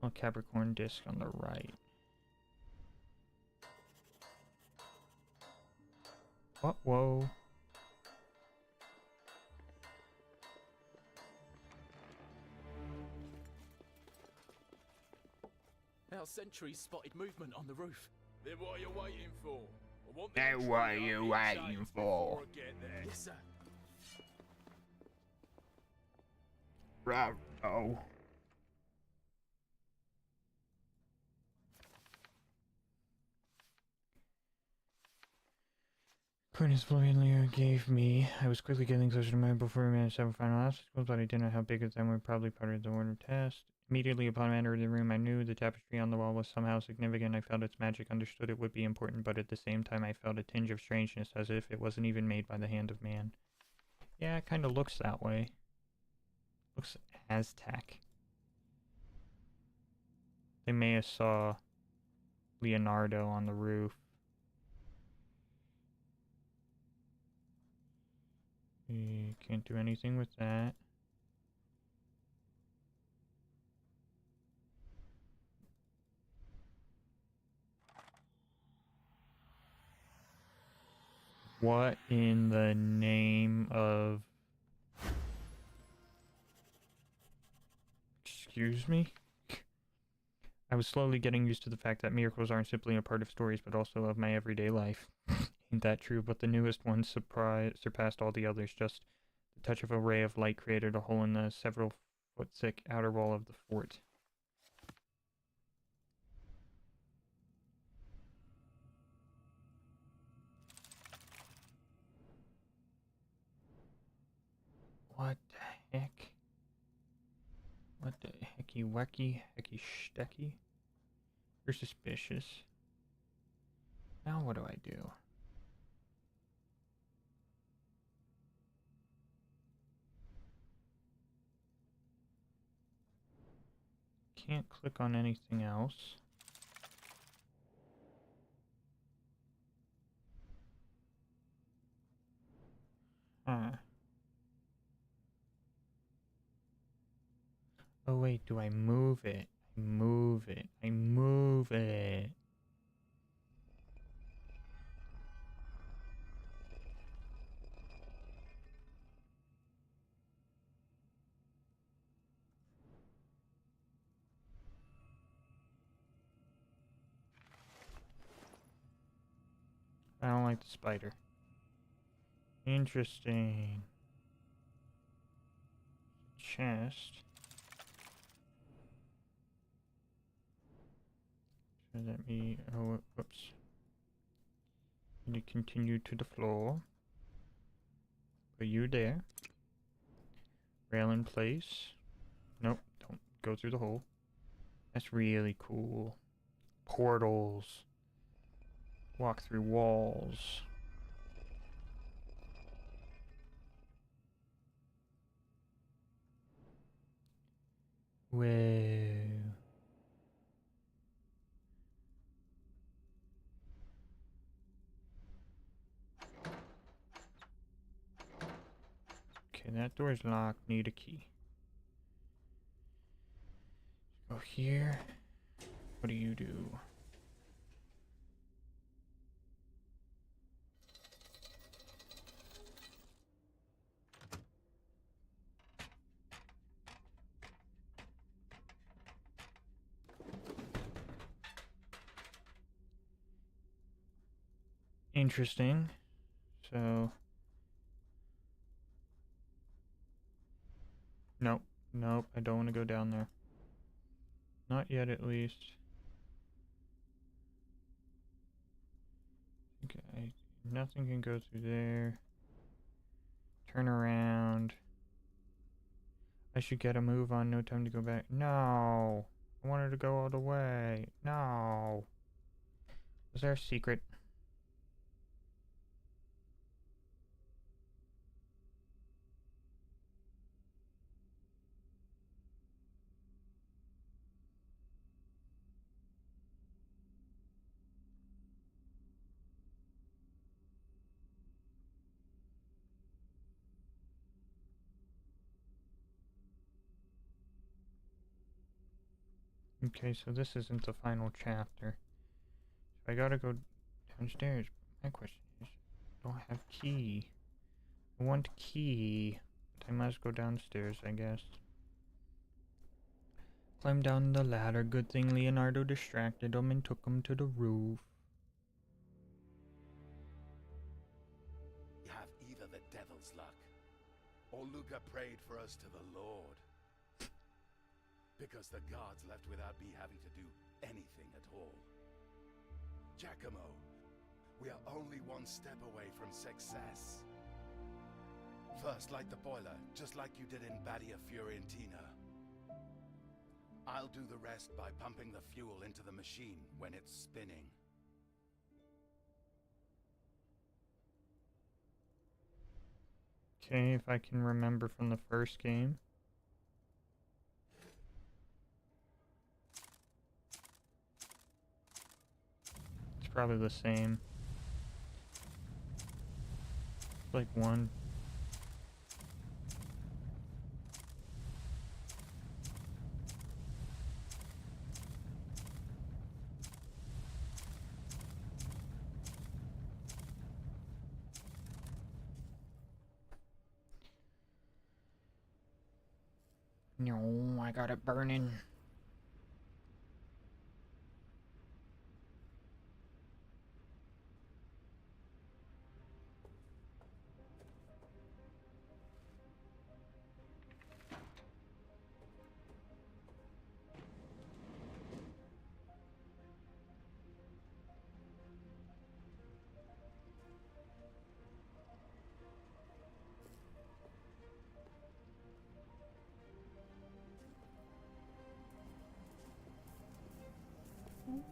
all Capricorn discs on the right. What? Whoa. Our sentries spotted movement on the roof. Then what are you waiting for? want me Now to what are treat you up waiting inside for? before I get there? Yes, sir. Righto. According to the plan Leo gave me, I was quickly getting closer to mine before we managed to have a final obstacle, but I didn't know how big of them were probably part of the order test. Immediately upon entering the room, I knew the tapestry on the wall was somehow significant. I felt its magic, understood it would be important, but at the same time I felt a tinge of strangeness, as if it wasn't even made by the hand of man. Yeah, it kind of looks that way. Looks Aztec. They may have saw Leonardo on the roof. Can't do anything with that. What in the name of... Excuse me? I was slowly getting used to the fact that miracles aren't simply a part of stories, but also of my everyday life. Ain't that true? But the newest one surpassed all the others. Just the touch of a ray of light created a hole in the several foot thick outer wall of the fort. What the heck? What the hecky wacky, hecky stecky? You're suspicious. Now what do I do? Can't click on anything else. Huh. Oh wait, do I move it? I move it. I move it. I don't like the spider. Interesting. Chest. So let me... Oh, whoops. Need to continue to the floor. Put you there. Rail in place. Nope, don't go through the hole. That's really cool. Portals. Walk through walls. Whoa. Okay, that door's locked. Need a key. Go here. What do you do? Interesting. So... Nope. Nope, I don't want to go down there. Not yet, at least. Okay, nothing can go through there. Turn around. I should get a move on, no time to go back. No! I wanted to go all the way. No! Was there a secret? Okay, so this isn't the final chapter. So I gotta go downstairs. My question is, I don't have key. I want key. But I must go downstairs, I guess. Climb down the ladder. Good thing Leonardo distracted him and took him to the roof. Luca prayed for us to the Lord. Because the gods left without me having to do anything at all. Giacomo, we are only one step away from success. First, light the boiler, just like you did in Badia Fiorentina. I'll do the rest by pumping the fuel into the machine when it's spinning. Okay, if I can remember from the first game. It's probably the same. Like one. No, I got it burning.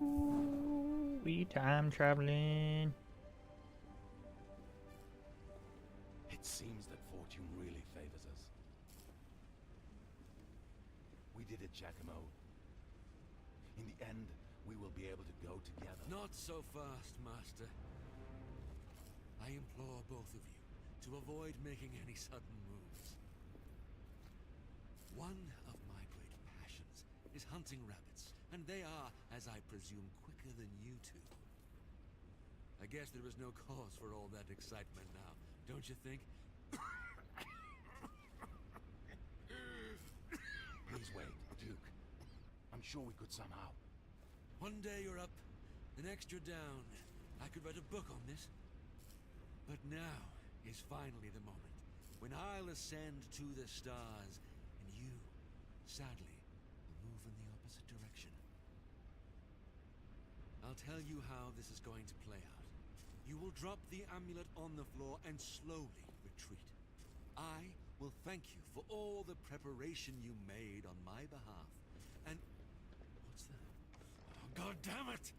Ooh, we time traveling. It seems that fortune really favors us. We did it, Giacomo. In the end, we will be able to go together. Not so fast, Master. I implore both of you to avoid making any sudden moves. One of my great passions is hunting rabbits, and they are, as I presume, quicker than you two. I guess there is no cause for all that excitement now, don't you think? Please wait, Duke. I'm sure we could somehow. One day you're up, the next you're down. I could write a book on this. But now is finally the moment when I'll ascend to the stars, and you, sadly, will move in the opposite direction. I'll tell you how this is going to play out. You will drop the amulet on the floor and slowly retreat. I will thank you for all the preparation you made on my behalf. And... what's that? Oh, God damn it!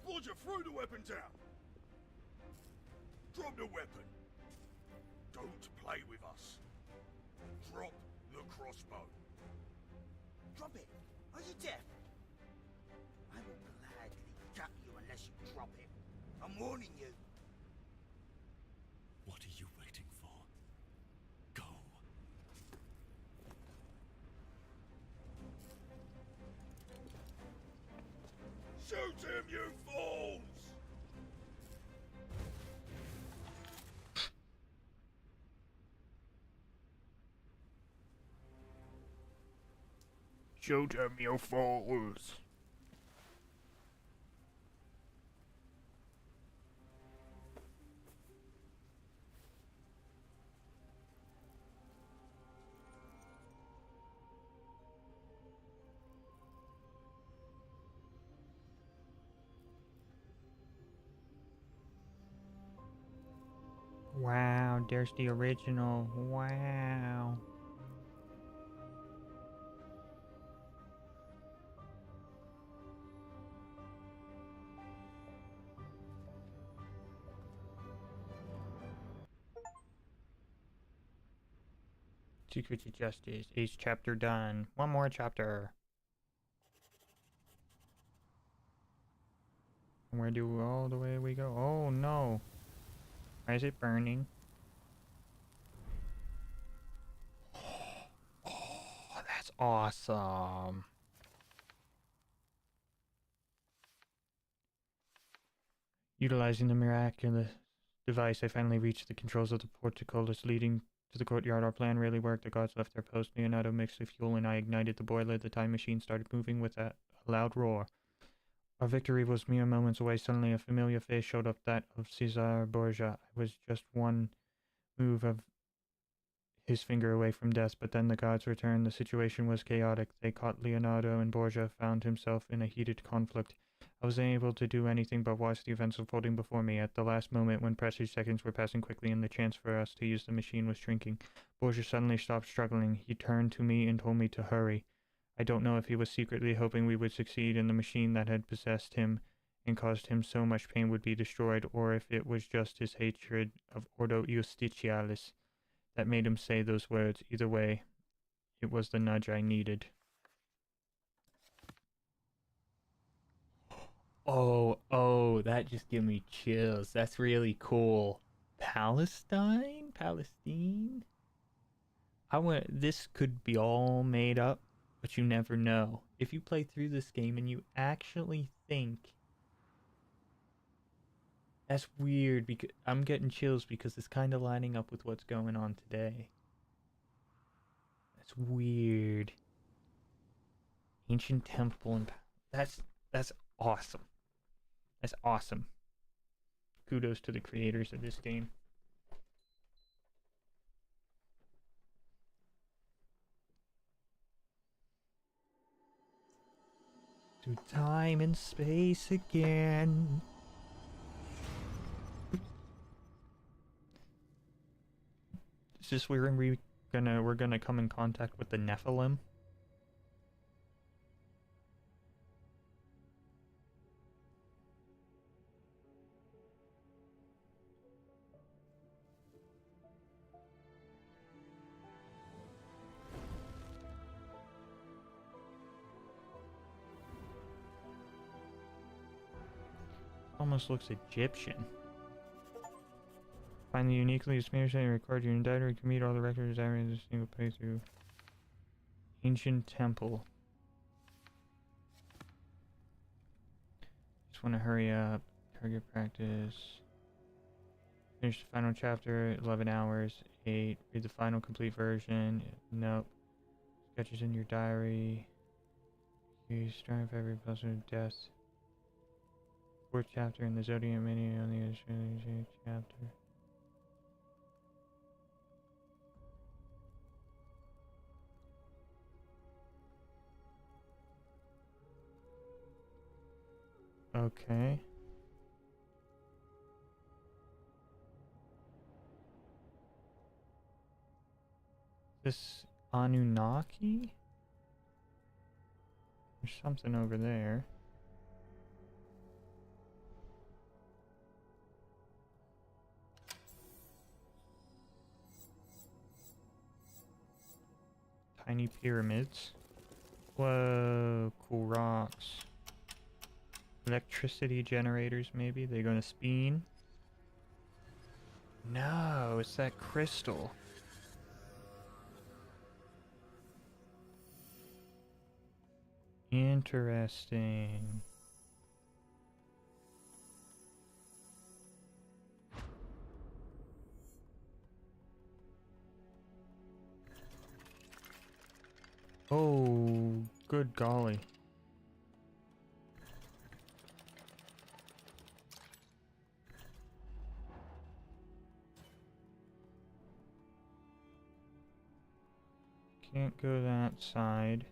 Roger, throw the weapon down! Drop the weapon! Don't play with us! Drop the crossbow! Drop it! Are you deaf? I will gladly gut you unless you drop it. I'm warning you. What are you waiting for? Go. Shoot him, you fools! Shoot him, you fools! Wow, there's the original. Wow. Secrets of Justice. 8th chapter done. One more chapter. Where do all the way we go? Oh no. Why is it burning? Oh, that's awesome. Utilizing the miraculous device, I finally reached the controls of the portcullis leading to the courtyard. Our plan really worked. The gods left their post. Leonardo mixed the fuel and I ignited the boiler. The time machine started moving with a loud roar. Our victory was mere moments away. Suddenly, a familiar face showed up, that of Cesar Borgia. I was just one move of his finger away from death, but then the gods returned. The situation was chaotic. They caught Leonardo, and Borgia found himself in a heated conflict. I wasn't able to do anything but watch the events unfolding before me. At the last moment, when precious seconds were passing quickly and the chance for us to use the machine was shrinking, Borgia suddenly stopped struggling. He turned to me and told me to hurry. I don't know if he was secretly hoping we would succeed and the machine that had possessed him and caused him so much pain would be destroyed, or if it was just his hatred of Ordo Justitialis that made him say those words. Either way, it was the nudge I needed. Oh, that just gave me chills. That's really cool. Palestine? This could be all made up, but you never know. If you play through this game and you actually think that's weird, because I'm getting chills because it's kind of lining up with what's going on today. That's weird. Ancient temple and that's awesome. That's awesome. Kudos to the creators of this game. Through time and space again. Is this where we're gonna come in contact with the Nephilim? Almost looks Egyptian. Find the uniquely smear setting, record your indictor, and commit all the records ever in a single playthrough. Ancient temple. Just want to hurry up. Target practice. Finish the final chapter, 11 hours. 8. Read the final complete version. Nope. Sketches in your diary. You strive for every possible death. 4th chapter in the Zodiac Mini on the Australian chapter. Okay. This Anunnaki? There's something over there. Tiny pyramids. Whoa, cool rocks. Electricity generators, maybe? They're gonna spin? No, it's that crystal. Interesting. Oh, good golly. Can't go that side.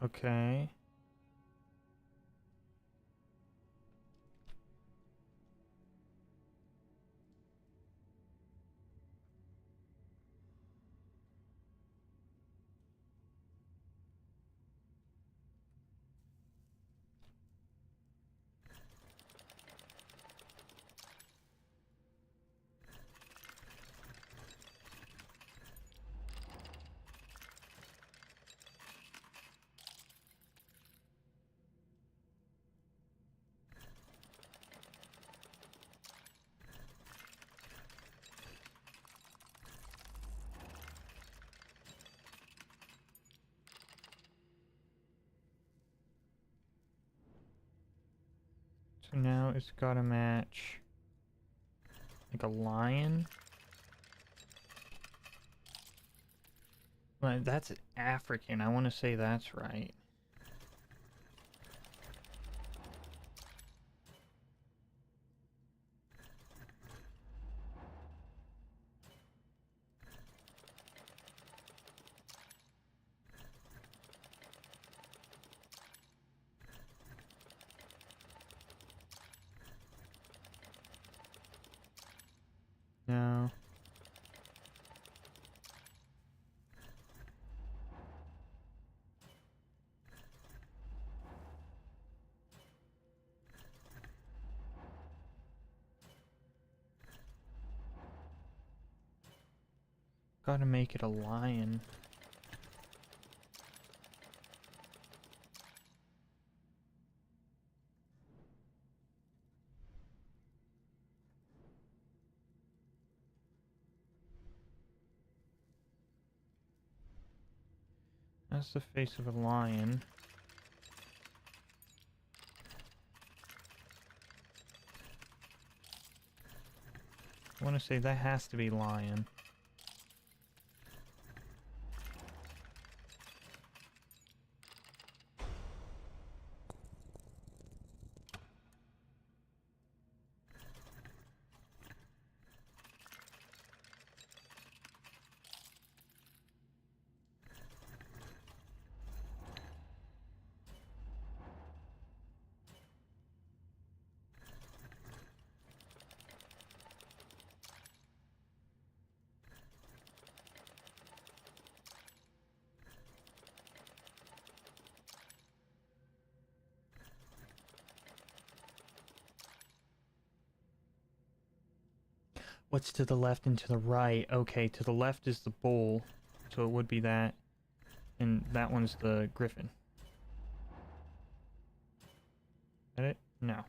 Okay. So now it's gotta match like a lion. Well, that's African. I want to say that's right. No. Gotta make it a lion. That's the face of a lion. I want to say that has to be lion. What's to the left and to the right? Okay, to the left is the bull, so it would be that. And that one's the griffin. Is that it? No.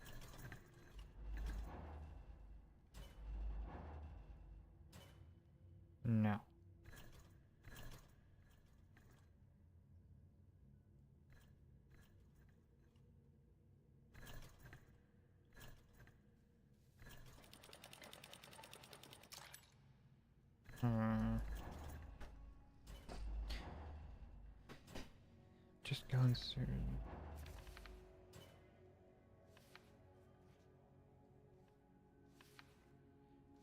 No. Just going through.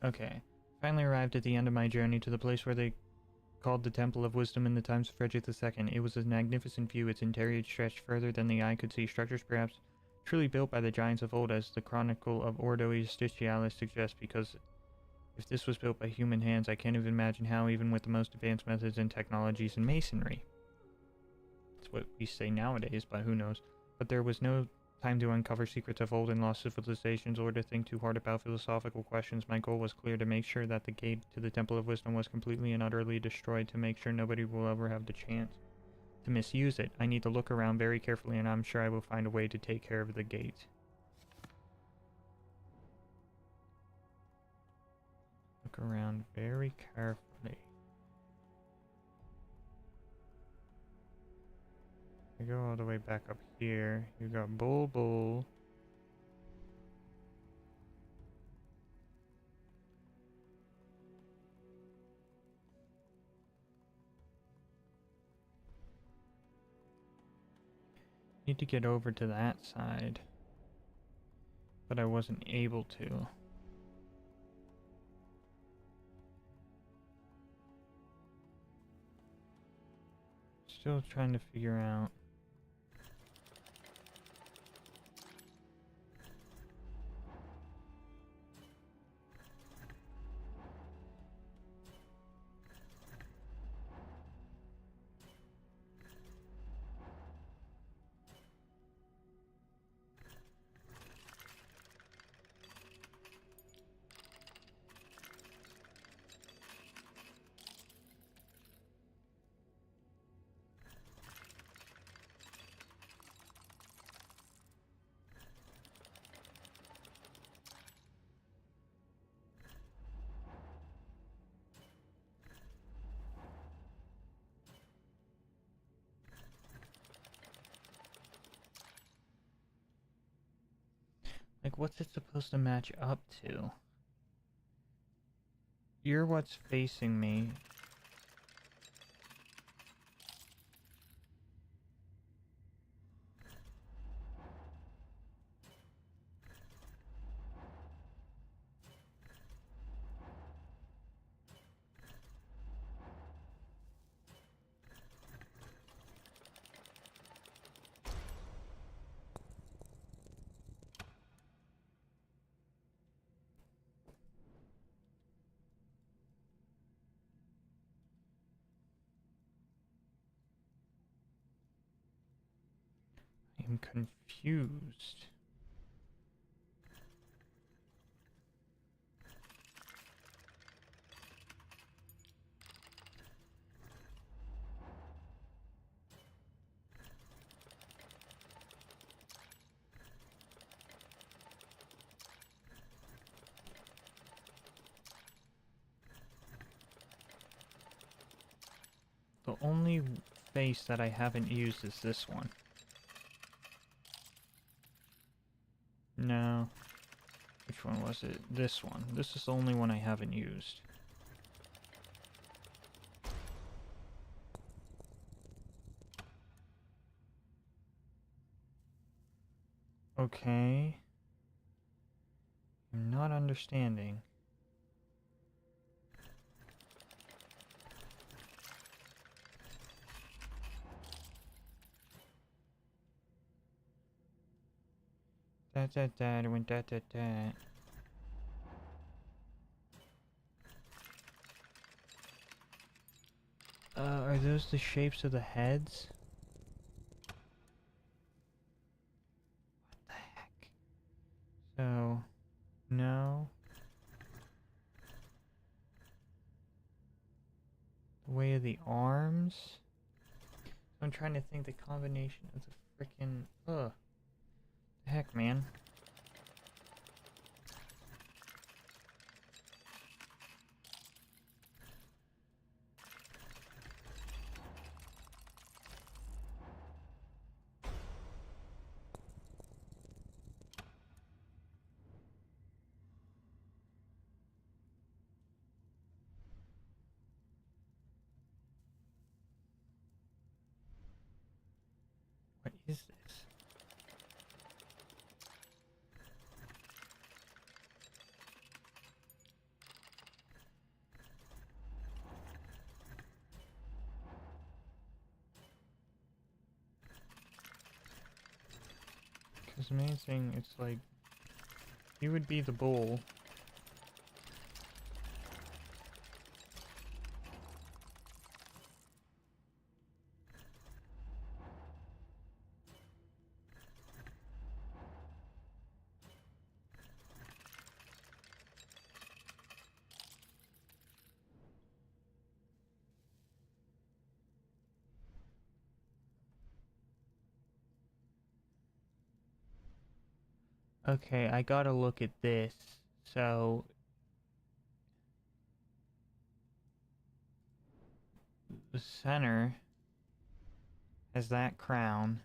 Okay. Finally arrived at the end of my journey to the place where they called the Temple of Wisdom in the times of Frederick II. It was a magnificent view. Its interior stretched further than the eye could see. Structures perhaps truly built by the giants of old, as the Chronicle of Ordo Justitialis suggests, because if this was built by human hands, I can't even imagine how, even with the most advanced methods and technologies in masonry. That's what we say nowadays, but who knows. But there was no time to uncover secrets of old and lost civilizations or to think too hard about philosophical questions. My goal was clear: to make sure that the gate to the Temple of Wisdom was completely and utterly destroyed, to make sure nobody will ever have the chance to misuse it. I need to look around very carefully, and I'm sure I will find a way to take care of the gate. Look around very carefully. I go all the way back up here. You got Bull. Need to get over to that side, but I wasn't able to. Still trying to figure out. Like, what's it supposed to match up to? You're what's facing me. I'm confused. The only face that I haven't used is this one. No. Which one was it? This one. This is the only one I haven't used. Okay. I'm not understanding. It went that. Are those the shapes of the heads? What the heck? So, no. The way of the arms? I'm trying to think the combination of the frickin'... Ugh. The heck, man. What is this? Because the main thing, it's like, you would be the bull. Okay, I gotta look at this. So, the center has that crown.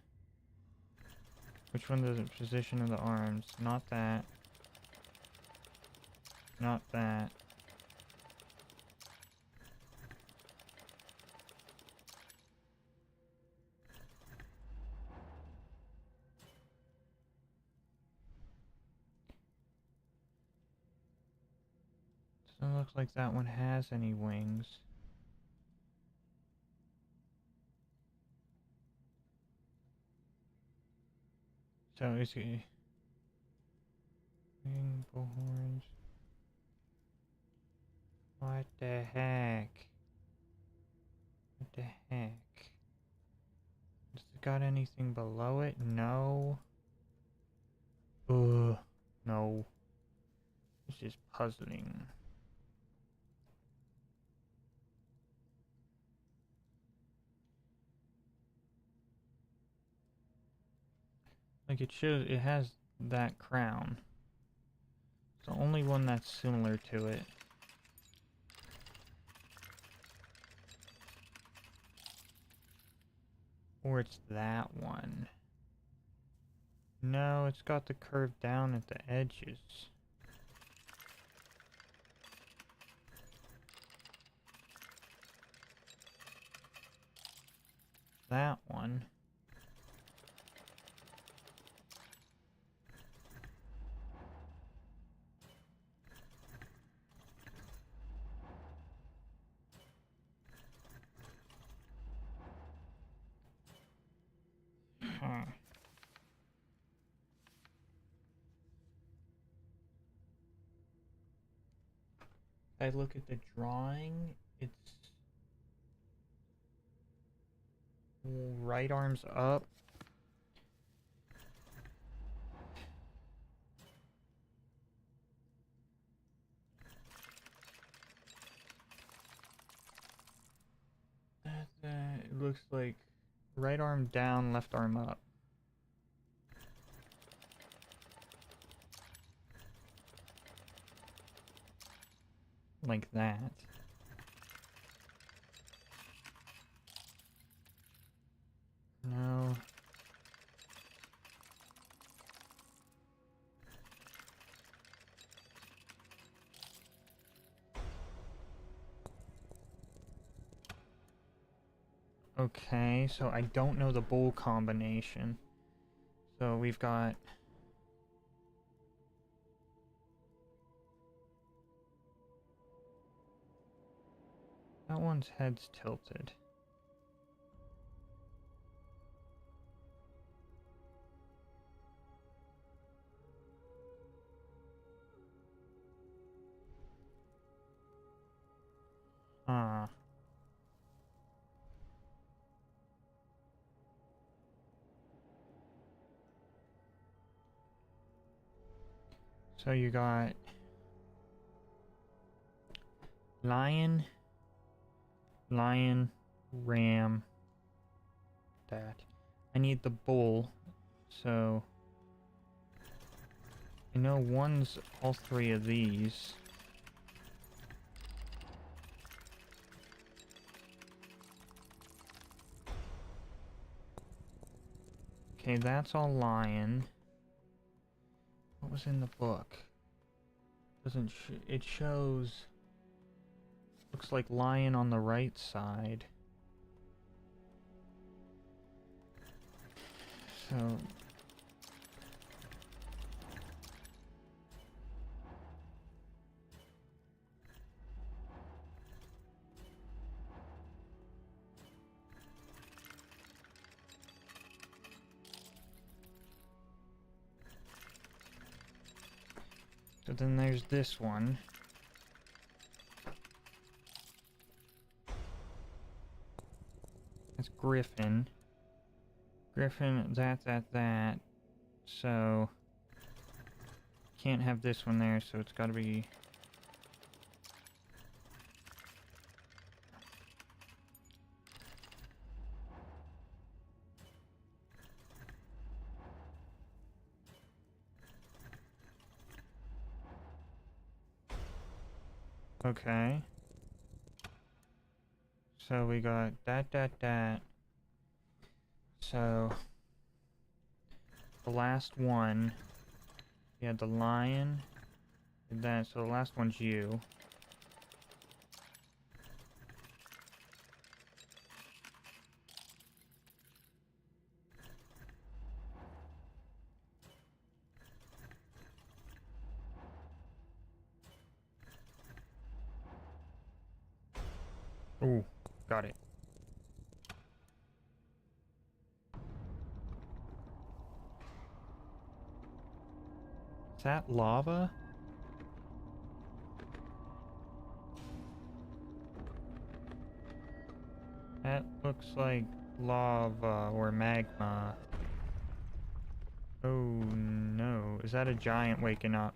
Which one does it position of the arms? Not that. Not that. Doesn't look like that one has any wings. So is he... Wing, bull horns. What the heck? What the heck? Does it got anything below it? No. Ugh. No. This is puzzling. Like it shows, it has that crown. It's the only one that's similar to it. Or it's that one. No, it's got the curve down at the edges. That one. Huh. If I look at the drawing, it's right arm's up. It looks like right arm down, left arm up. Like that. No. Okay, so I don't know the bowl combination. So we've got... That one's head's tilted. Huh. So you got lion, lion, ram, that. I need the bull, so I know one's all three of these. Okay, that's all lion. What was in the book? Doesn't it shows... Looks like lion on the right side. So... So then there's this one. That's Griffin. Griffin, that. So... Can't have this one there, so it's gotta be... Okay. So we got that. So... The last one... You had the lion. And that, so the last one's you. Ooh, got it. Is that lava? That looks like lava or magma. Oh no, is that a giant waking up?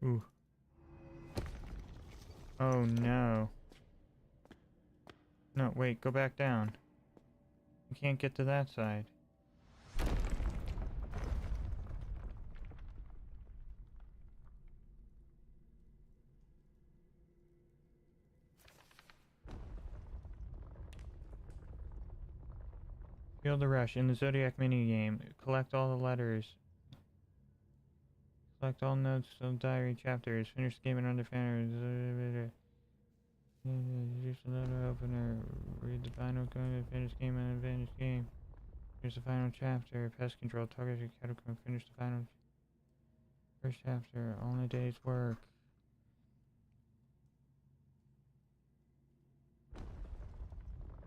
Ooh. Oh no. No, wait, go back down. You can't get to that side. Feel the rush in the Zodiac minigame. Collect all the letters. Collect all notes of diary chapters. Finish the game in under fan. Use the letter opener. Read the final code. Finish game and finish game. Here's the final chapter. Pest control. Target your catacomb. Finish the final first chapter. Only day's work.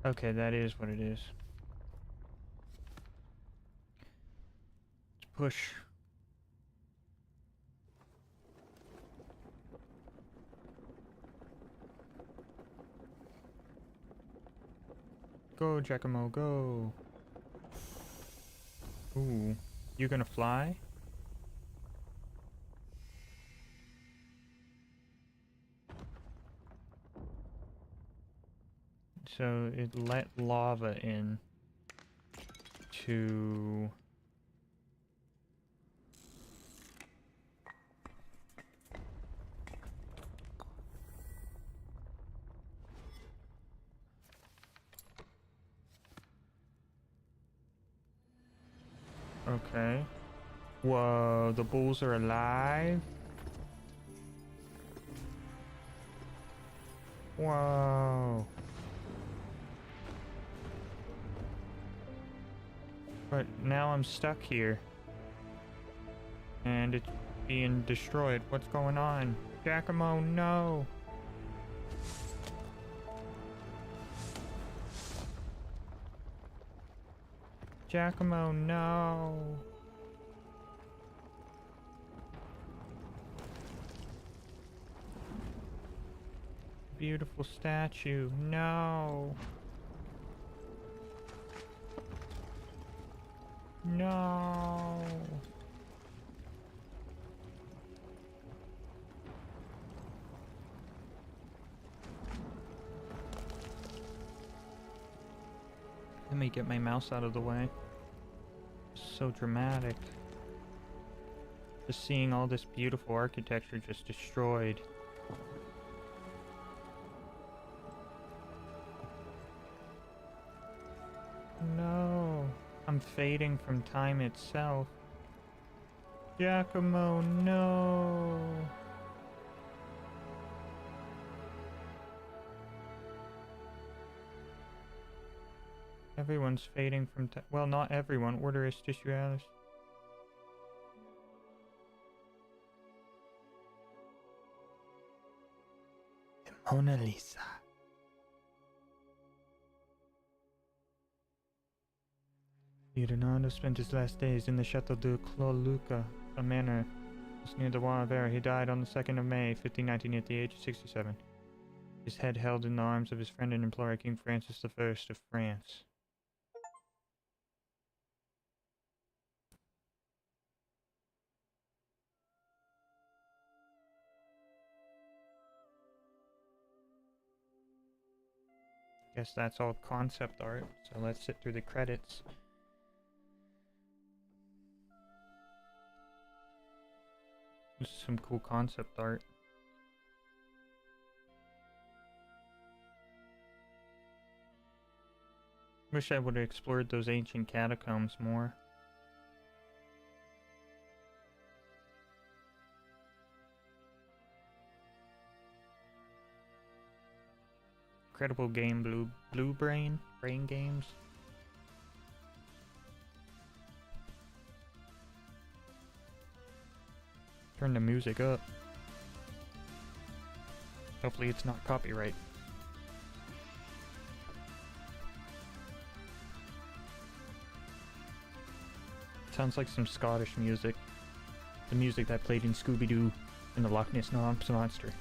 Okay, that is what it is. Let's push. Go, Giacomo, go. Ooh, you gonna fly? So it let lava in to okay. Whoa, the bulls are alive? Whoa. But now I'm stuck here. And it's being destroyed. What's going on? Giacomo, no! Giacomo, no! Beautiful statue, no! No! Let me get my mouse out of the way. So dramatic. Just seeing all this beautiful architecture just destroyed. No, I'm fading from time itself. Giacomo, no. Everyone's fading from time. Well, not everyone. Order Justitialis. The Mona Lisa. Leonardo spent his last days in the Chateau de Cloluca, a manor just near the Wall of Air. He died on the 2nd of May, 1519, at the age of 67. His head held in the arms of his friend and employer, King Francis I of France. Guess that's all concept art, so let's sit through the credits. This is some cool concept art. Wish I would have explored those ancient catacombs more. Incredible game, Blue Brain Games. Turn the music up. Hopefully it's not copyright. Sounds like some Scottish music. The music that played in Scooby-Doo and the Loch Ness Monster.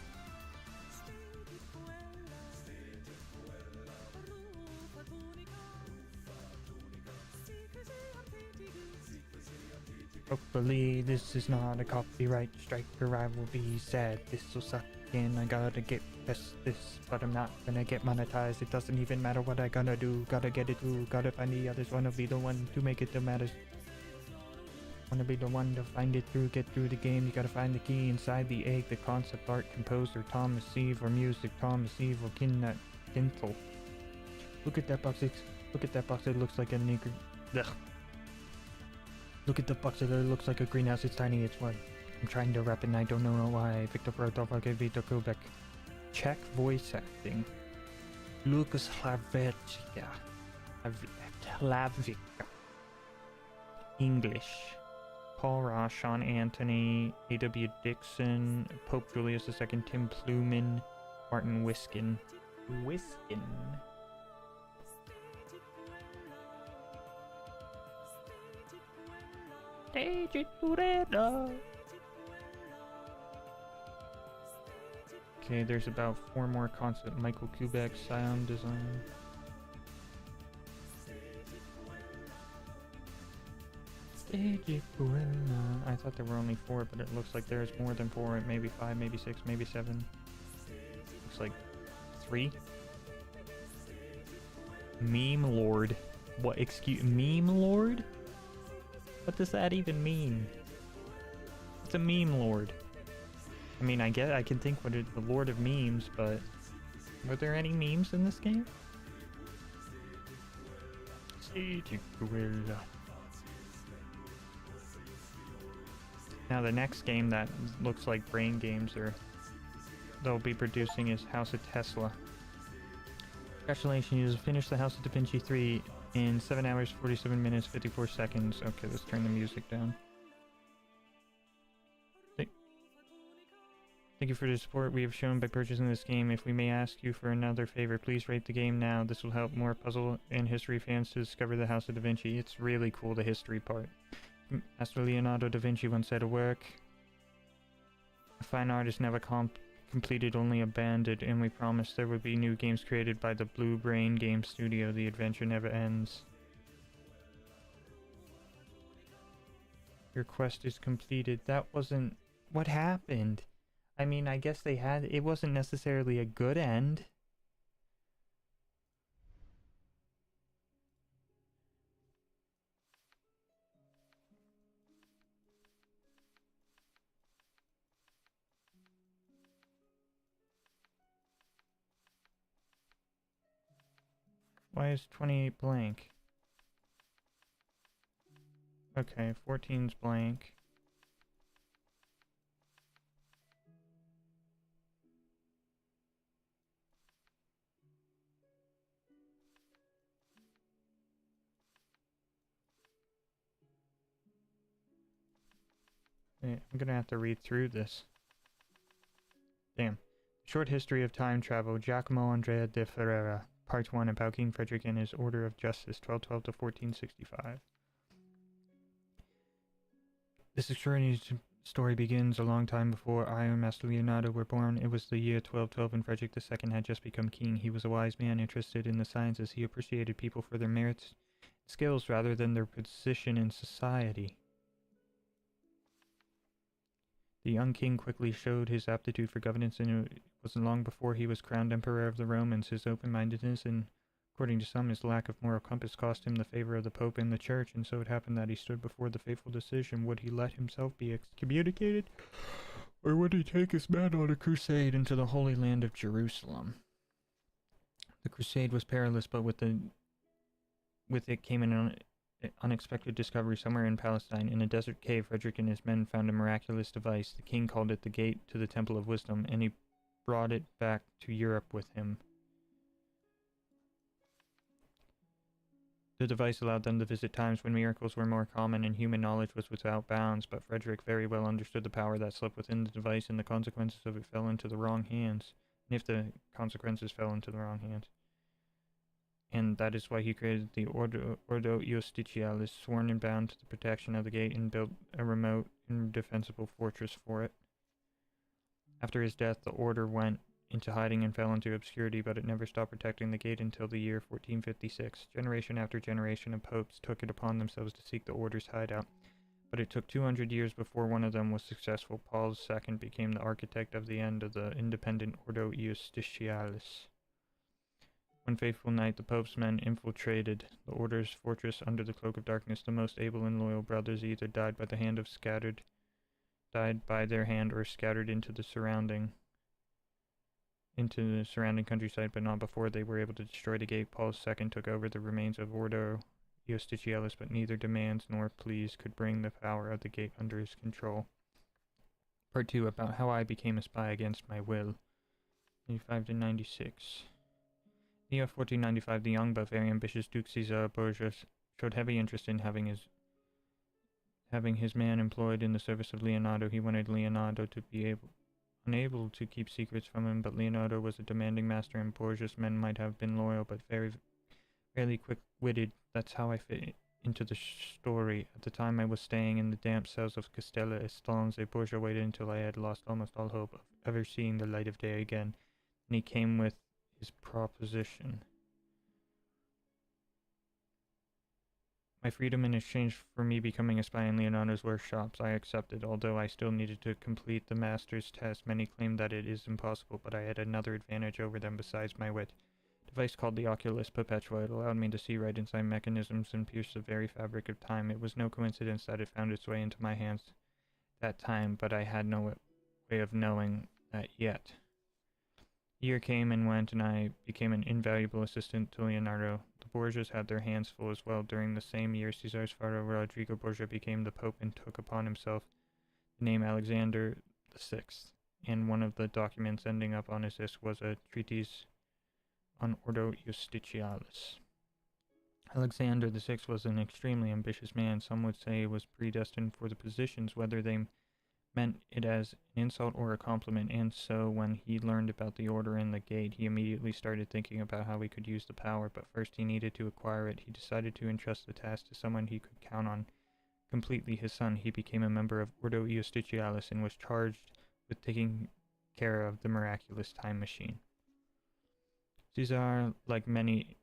Hopefully this is not a copyright strike or I will be sad. This will suck and I gotta get past this, but I'm not gonna get monetized. It doesn't even matter what I gonna do. Gotta get it through, gotta find the others. Wanna be the one to make it that matters. Wanna be the one to find it through, get through the game. You gotta find the key inside the egg. The concept art composer Thomas Eve or music Thomas Eve or Kintel. Look at that box. Look at that box. It looks like a nigger. Ugh. Look at the box. It looks like a greenhouse. It's tiny. It's white. I'm trying to rap it and I don't know why. Victor Brodovak, Vito Kubek. Czech voice acting. Lucas Hlavecka. Hlavicka. English. Paul Ross, Sean Anthony, A.W. Dixon, Pope Julius II, Tim Plumin, Martin Wiskin. Wiskin. Okay, there's about 4 more concept. Michael Kubek, sound design. I thought there were only 4, but it looks like there's more than 4. Maybe 5, maybe 6, maybe 7. Looks like 3. Meme Lord. What? Excuse? Meme Lord? What does that even mean? It's a meme lord. I mean, I can think what the Lord of Memes, but were there any memes in this game? Now the next game that looks like brain games they'll be producing is House of Tesla. Congratulations, you just finished the House of Da Vinci 3 in 7 hours, 47 minutes, 54 seconds. Okay, let's turn the music down. Thank you for the support we have shown by purchasing this game. If we may ask you for another favor, please rate the game now. This will help more puzzle and history fans to discover the House of Da Vinci. It's really cool, the history part. Master Leonardo da Vinci once said a work a fine artist never completed, only abandoned, and we promised there would be new games created by the Blue Brain Game Studio. The adventure never ends. Your quest is completed. That wasn't... What happened? I mean, I guess they had... It wasn't necessarily a good end. Why is 28 blank? Okay, 14's blank. I'm gonna have to read through this. Damn. Short History of Time Travel, Giacomo Andrea de Ferrara, Part 1, about King Frederick and his Order of Justice, 1212 to 1465. This extraordinary story begins a long time before I and Master Leonardo were born. It was the year 1212 and Frederick II had just become king. He was a wise man interested in the sciences. He appreciated people for their merits, skills, rather than their position in society. The young king quickly showed his aptitude for governance, and it wasn't long before he was crowned emperor of the Romans. His open-mindedness and, according to some, his lack of moral compass cost him the favor of the Pope and the Church, and so it happened that he stood before the fateful decision: would he let himself be excommunicated, or would he take his men on a crusade into the Holy Land of Jerusalem? The crusade was perilous, but with it came an unexpected discovery. Somewhere in Palestine, in a desert cave, Frederick and his men found a miraculous device. The king called it the Gate to the Temple of Wisdom, and he brought it back to Europe with him. The device allowed them to visit times when miracles were more common and human knowledge was without bounds, but Frederick very well understood the power that slept within the device, and the consequences of it fell into the wrong hands. And if the consequences fell into the wrong hands. And that is why he created the Ordo Justitialis, sworn and bound to the protection of the gate, and built a remote and defensible fortress for it. After his death, the order went into hiding and fell into obscurity, but it never stopped protecting the gate until the year 1456. Generation after generation of popes took it upon themselves to seek the order's hideout, but it took 200 years before one of them was successful. Paul II became the architect of the end of the independent Ordo Justitialis. One fateful night, the Pope's men infiltrated the Order's fortress under the cloak of darkness. The most able and loyal brothers either died by their hand or scattered into the surrounding into the surrounding countryside, but not before they were able to destroy the gate. Paul II took over the remains of Ordo Justitialis, but neither demands nor pleas could bring the power of the gate under his control. Part 2, about how I became a spy against my will. 95 to 96. In the year 1495, the young but very ambitious Duke Caesar Borgia showed heavy interest in having his man employed in the service of Leonardo. He wanted Leonardo to be unable to keep secrets from him, but Leonardo was a demanding master, and Borgia's men might have been loyal, but fairly quick-witted. That's how I fit into the story. At the time I was staying in the damp cells of Castella Estonze. Borgia waited until I had lost almost all hope of ever seeing the light of day again, and he came with his proposition. My freedom in exchange for me becoming a spy in Leonardo's workshops. I accepted, although I still needed to complete the master's test. Many claimed that it is impossible, but I had another advantage over them besides my wit. A device called the Oculus Perpetua. It allowed me to see right inside mechanisms and pierce the very fabric of time. It was no coincidence that it found its way into my hands that time, but I had no way of knowing that yet. A year came and went, and I became an invaluable assistant to Leonardo. The Borgias had their hands full as well. During the same year, Caesar's father, Rodrigo Borgia, became the Pope and took upon himself the name Alexander VI, and one of the documents ending up on his list was a treatise on Ordo Justitialis. Alexander VI was an extremely ambitious man. Some would say he was predestined for the positions, whether they meant it as an insult or a compliment, and so when he learned about the order in the gate, he immediately started thinking about how he could use the power, but first he needed to acquire it. He decided to entrust the task to someone he could count on completely, his son. He became a member of Ordo Justitialis and was charged with taking care of the miraculous time machine. Caesar, like many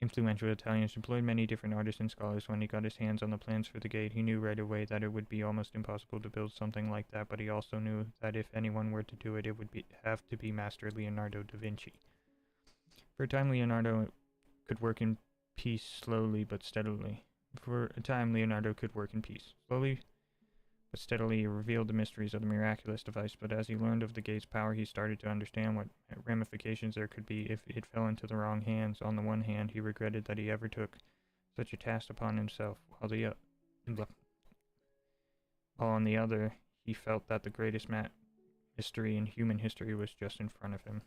influential Italians, employed many different artists and scholars. When he got his hands on the plans for the gate, he knew right away that it would be almost impossible to build something like that, but he also knew that if anyone were to do it, it would have to be Master Leonardo da Vinci. For a time, Leonardo could work in peace slowly but steadily. Slowly but steadily, he revealed the mysteries of the miraculous device, but as he learned of the gate's power, he started to understand what ramifications there could be if it fell into the wrong hands. On the one hand, he regretted that he ever took such a task upon himself, while on the other, he felt that the greatest mystery in human history was just in front of him.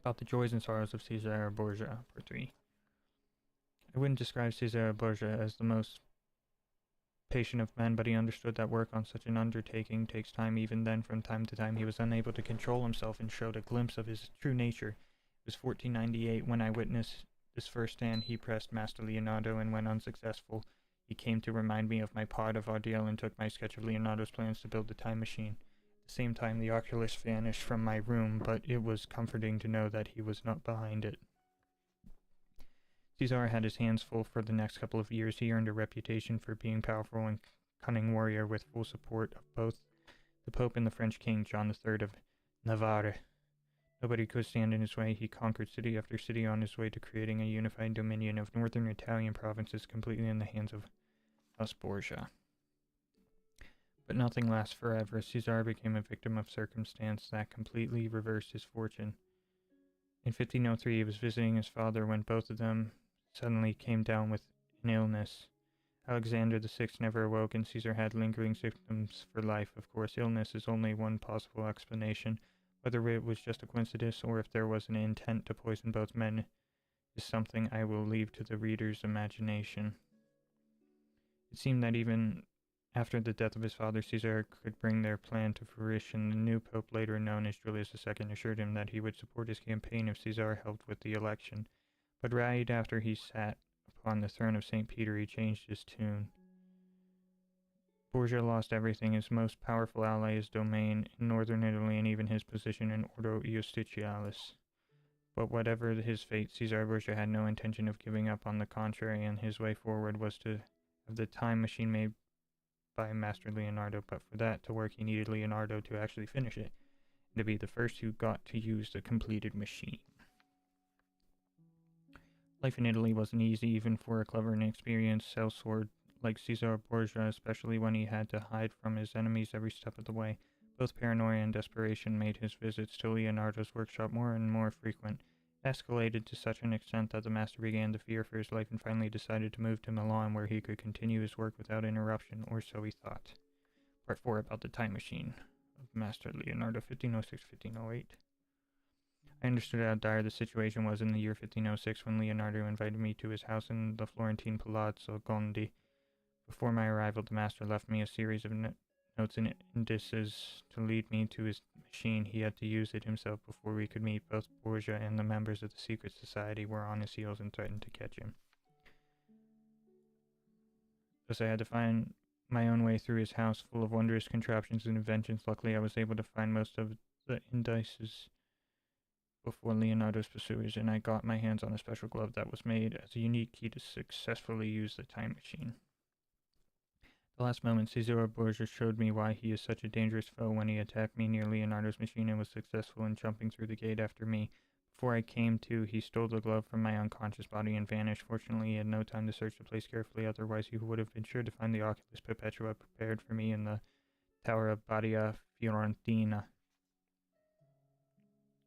About the joys and sorrows of Cesare Borgia, Part 3. I wouldn't describe Cesare Borgia as the most patient of men, but he understood that work on such an undertaking takes time. Even then, from time to time, he was unable to control himself and showed a glimpse of his true nature. It was 1498 when I witnessed this firsthand. He pressed Master Leonardo, and when unsuccessful, he came to remind me of my part of ordeal and took my sketch of Leonardo's plans to build the time machine. At the same time, the Oculus vanished from my room, but it was comforting to know that he was not behind it. Caesar had his hands full for the next couple of years. He earned a reputation for being powerful and cunning warrior with full support of both the Pope and the French King John III of Navarre. Nobody could stand in his way. He conquered city after city on his way to creating a unified dominion of northern Italian provinces completely in the hands of House Borgia. But nothing lasts forever. Caesar became a victim of circumstance that completely reversed his fortune. In 1503, he was visiting his father when both of them suddenly came down with an illness. Alexander VI never awoke, and Caesar had lingering symptoms for life. Of course, illness is only one possible explanation. Whether it was just a coincidence or if there was an intent to poison both men is something I will leave to the reader's imagination. It seemed that even after the death of his father, Caesar could bring their plan to fruition. The new pope, later known as Julius II, assured him that he would support his campaign if Caesar helped with the election. But right after he sat upon the throne of St. Peter, he changed his tune. Borgia lost everything, his most powerful ally, his domain in northern Italy, and even his position in Ordo Justitialis. But whatever his fate, Caesar Borgia had no intention of giving up. On the contrary, and his way forward was to have the time machine made by Master Leonardo, but for that to work, he needed Leonardo to actually finish it, and to be the first who got to use the completed machine. Life in Italy wasn't easy, even for a clever and experienced sellsword like Caesar Borgia, especially when he had to hide from his enemies every step of the way. Both paranoia and desperation made his visits to Leonardo's workshop more and more frequent. It escalated to such an extent that the master began to fear for his life and finally decided to move to Milan, where he could continue his work without interruption, or so he thought. Part 4 about the time machine of Master Leonardo, 1506-1508. I understood how dire the situation was in the year 1506 when Leonardo invited me to his house in the Florentine Palazzo Gondi. Before my arrival, the master left me a series of notes and indices to lead me to his machine. He had to use it himself before we could meet. Both Borgia and the members of the secret society were on his heels and threatened to catch him. Thus I had to find my own way through his house, full of wondrous contraptions and inventions. Luckily, I was able to find most of the indices before Leonardo's pursuers, and I got my hands on a special glove that was made as a unique key to successfully use the time machine. The last moment, Cesare Borgia showed me why he is such a dangerous foe when he attacked me near Leonardo's machine and was successful in jumping through the gate after me. Before I came to, he stole the glove from my unconscious body and vanished. Fortunately, he had no time to search the place carefully, otherwise he would have been sure to find the Oculus Perpetua prepared for me in the Tower of Badia Fiorentina.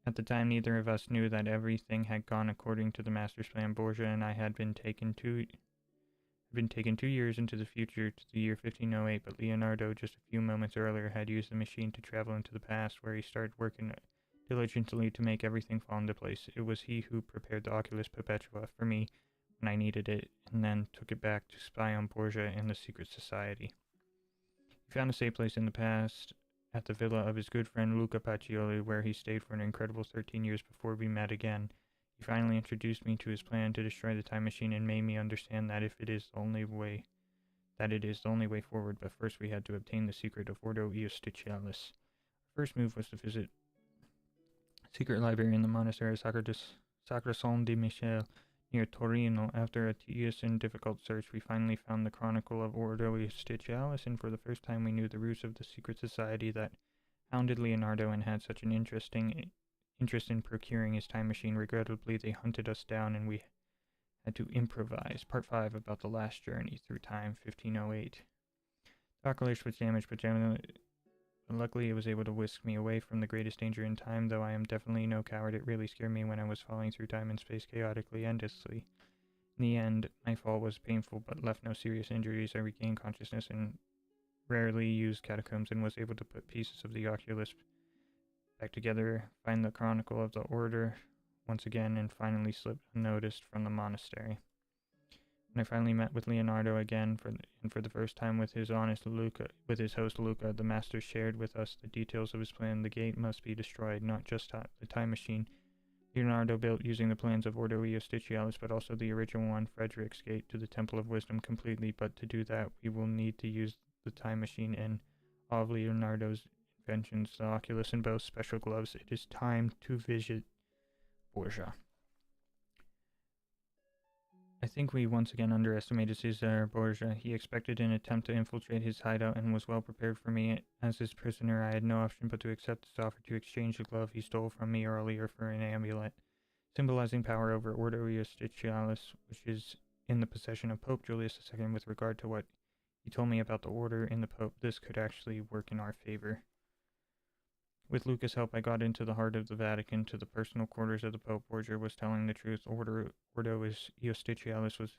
At the time, neither of us knew that everything had gone according to the master's plan. Borgia and I had been taken 2 years into the future, to the year 1508, but Leonardo, just a few moments earlier, had used the machine to travel into the past, where he started working diligently to make everything fall into place. It was he who prepared the Oculus Perpetua for me when I needed it, and then took it back to spy on Borgia and the secret society. He found a safe place in the past at the villa of his good friend Luca Pacioli, where he stayed for an incredible 13 years before we met again. He finally introduced me to his plan to destroy the time machine and made me understand that it is the only way forward, but first we had to obtain the secret of Ordo Eustitialis. Our first move was to visit a secret library in the monastery of Sacro San di Michele near Torino. After a tedious and difficult search, we finally found the Chronicle of Ordo Eustitialis, and for the first time we knew the roots of the secret society that hounded Leonardo and had such an interest in procuring his time machine. Regrettably, they hunted us down and we had to improvise. Part 5 about the last journey through time, 1508. The Oculus was damaged, but luckily it was able to whisk me away from the greatest danger in time. Though I am definitely no coward, it really scared me when I was falling through time and space chaotically, endlessly. In the end, my fall was painful but left no serious injuries. I regained consciousness and rarely used catacombs and was able to put pieces of the Oculus back together, find the Chronicle of the Order once again, and finally slipped unnoticed from the monastery. When I finally met with Leonardo again for the first time with his host Luca, the master shared with us the details of his plan. The gate must be destroyed, not just the time machine Leonardo built using the plans of Ordo Eustitialis, but also the original one, Frederick's Gate, to the Temple of Wisdom completely. But to do that, we will need to use the time machine and all of Leonardo's inventions, the Oculus and both special gloves. It is time to visit Borgia. I think we once again underestimated Cesare Borgia. He expected an attempt to infiltrate his hideout and was well prepared for me. As his prisoner, I had no option but to accept his offer to exchange the glove he stole from me earlier for an amulet, symbolizing power over Ordo Eustitialis, which is in the possession of Pope Julius II. With regard to what he told me about the order in the Pope, this could actually work in our favor. With Luca's help, I got into the heart of the Vatican, to the personal quarters of the Pope. Borgia was telling the truth. Ordo Eustitialis was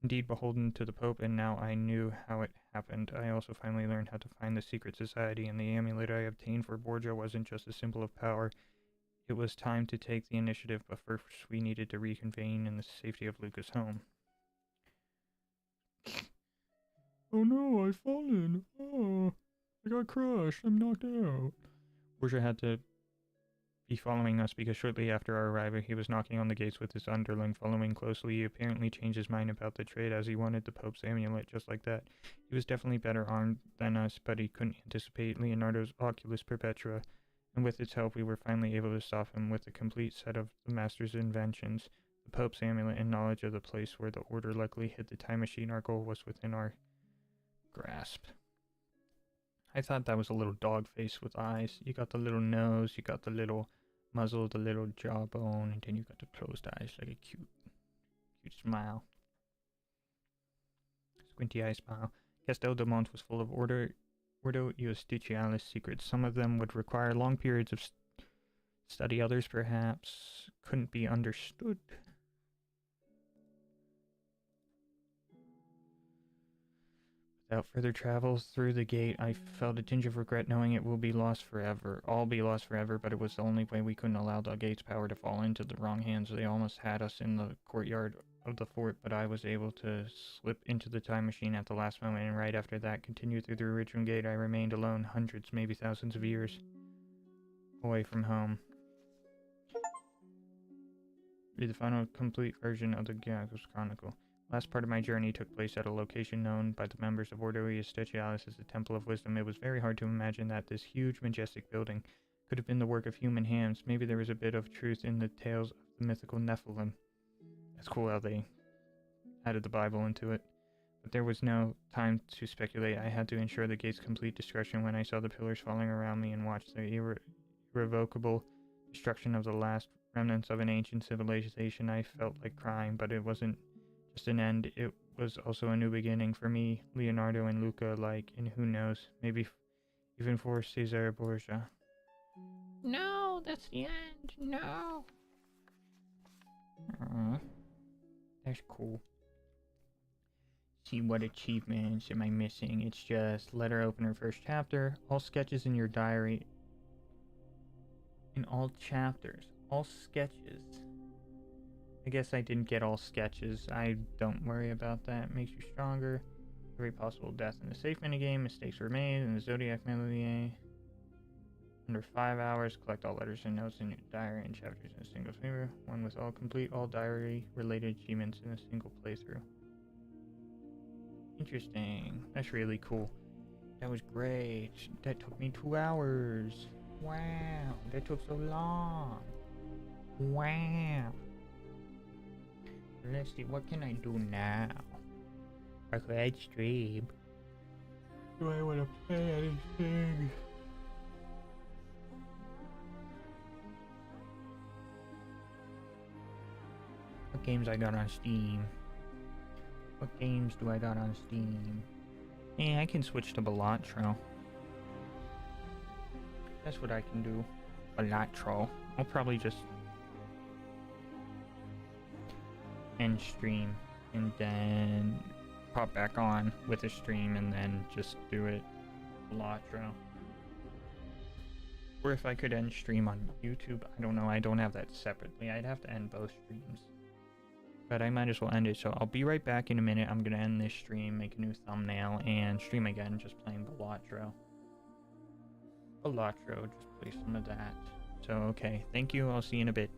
indeed beholden to the Pope, and now I knew how it happened. I also finally learned how to find the secret society, and the amulet I obtained for Borgia wasn't just a symbol of power. It was time to take the initiative, but first we needed to reconvene in the safety of Luca's home. Oh no, I've fallen. Oh, I got crushed. I'm knocked out. Borgia had to be following us because shortly after our arrival he was knocking on the gates with his underling following closely. He apparently changed his mind about the trade, as he wanted the Pope's amulet just like that. He was definitely better armed than us, but he couldn't anticipate Leonardo's Oculus Perpetua, and with its help we were finally able to stop him with a complete set of the master's inventions, the Pope's amulet, and knowledge of the place where the order likely hid the time machine. Our goal was within our grasp. I thought that was a little dog face with eyes. You got the little nose, you got the little muzzle, the little jawbone, and then you got the closed eyes, like a cute smile. Squinty eye smile. Castel de Mont was full of order Ordo Justitialis secrets. Some of them would require long periods of study, others perhaps couldn't be understood. Without further travels through the gate, I felt a tinge of regret knowing it will be lost forever. All be lost forever, but it was the only way. We couldn't allow the gate's power to fall into the wrong hands. They almost had us in the courtyard of the fort, but I was able to slip into the time machine at the last moment, and right after that, continued through the original gate. I remained alone, hundreds, maybe thousands of years away from home. Read the final complete version of the Gyakos Chronicle. Last part of my journey took place at a location known by the members of Ordo Justitialis as the Temple of Wisdom. It was very hard to imagine that this huge, majestic building could have been the work of human hands. Maybe there was a bit of truth in the tales of the mythical Nephilim. It's cool how they added the Bible into it. But there was no time to speculate. I had to ensure the gate's complete destruction. When I saw the pillars falling around me and watched the irrevocable destruction of the last remnants of an ancient civilization, I felt like crying, but it wasn't just an end. It was also a new beginning for me, Leonardo and Luca alike, and who knows, maybe even for Cesare Borgia. No, that's the end. No. That's cool. See what achievements am I missing? It's just letter opener, first chapter, all sketches in your diary. In all chapters, all sketches. I guess I didn't get all sketches. I don't worry about that. Makes you stronger. Every possible death in the safe minigame. Mistakes were made in the Zodiac Melody. Under 5 hours, collect all letters and notes in your diary and chapters in a single favor. One with all complete all diary-related achievements in a single playthrough. Interesting. That's really cool. That was great. That took me 2 hours. Wow. That took so long. Wow. Let's see, what can I do now? I could stream. Do I want to play anything? What games I got on Steam? What games do I got on Steam? Yeah, I can switch to Balatro. That's what I can do. Balatro. I'll probably just end stream and then pop back on with a stream and then just do it Balatro. Or if I could end stream on YouTube, I don't know, I don't have that separately. I'd have to end both streams. But I might as well end it, so I'll be right back in a minute. I'm gonna end this stream, make a new thumbnail, and stream again, just playing Balatro. Balatro, just play some of that. So, okay, thank you, I'll see you in a bit.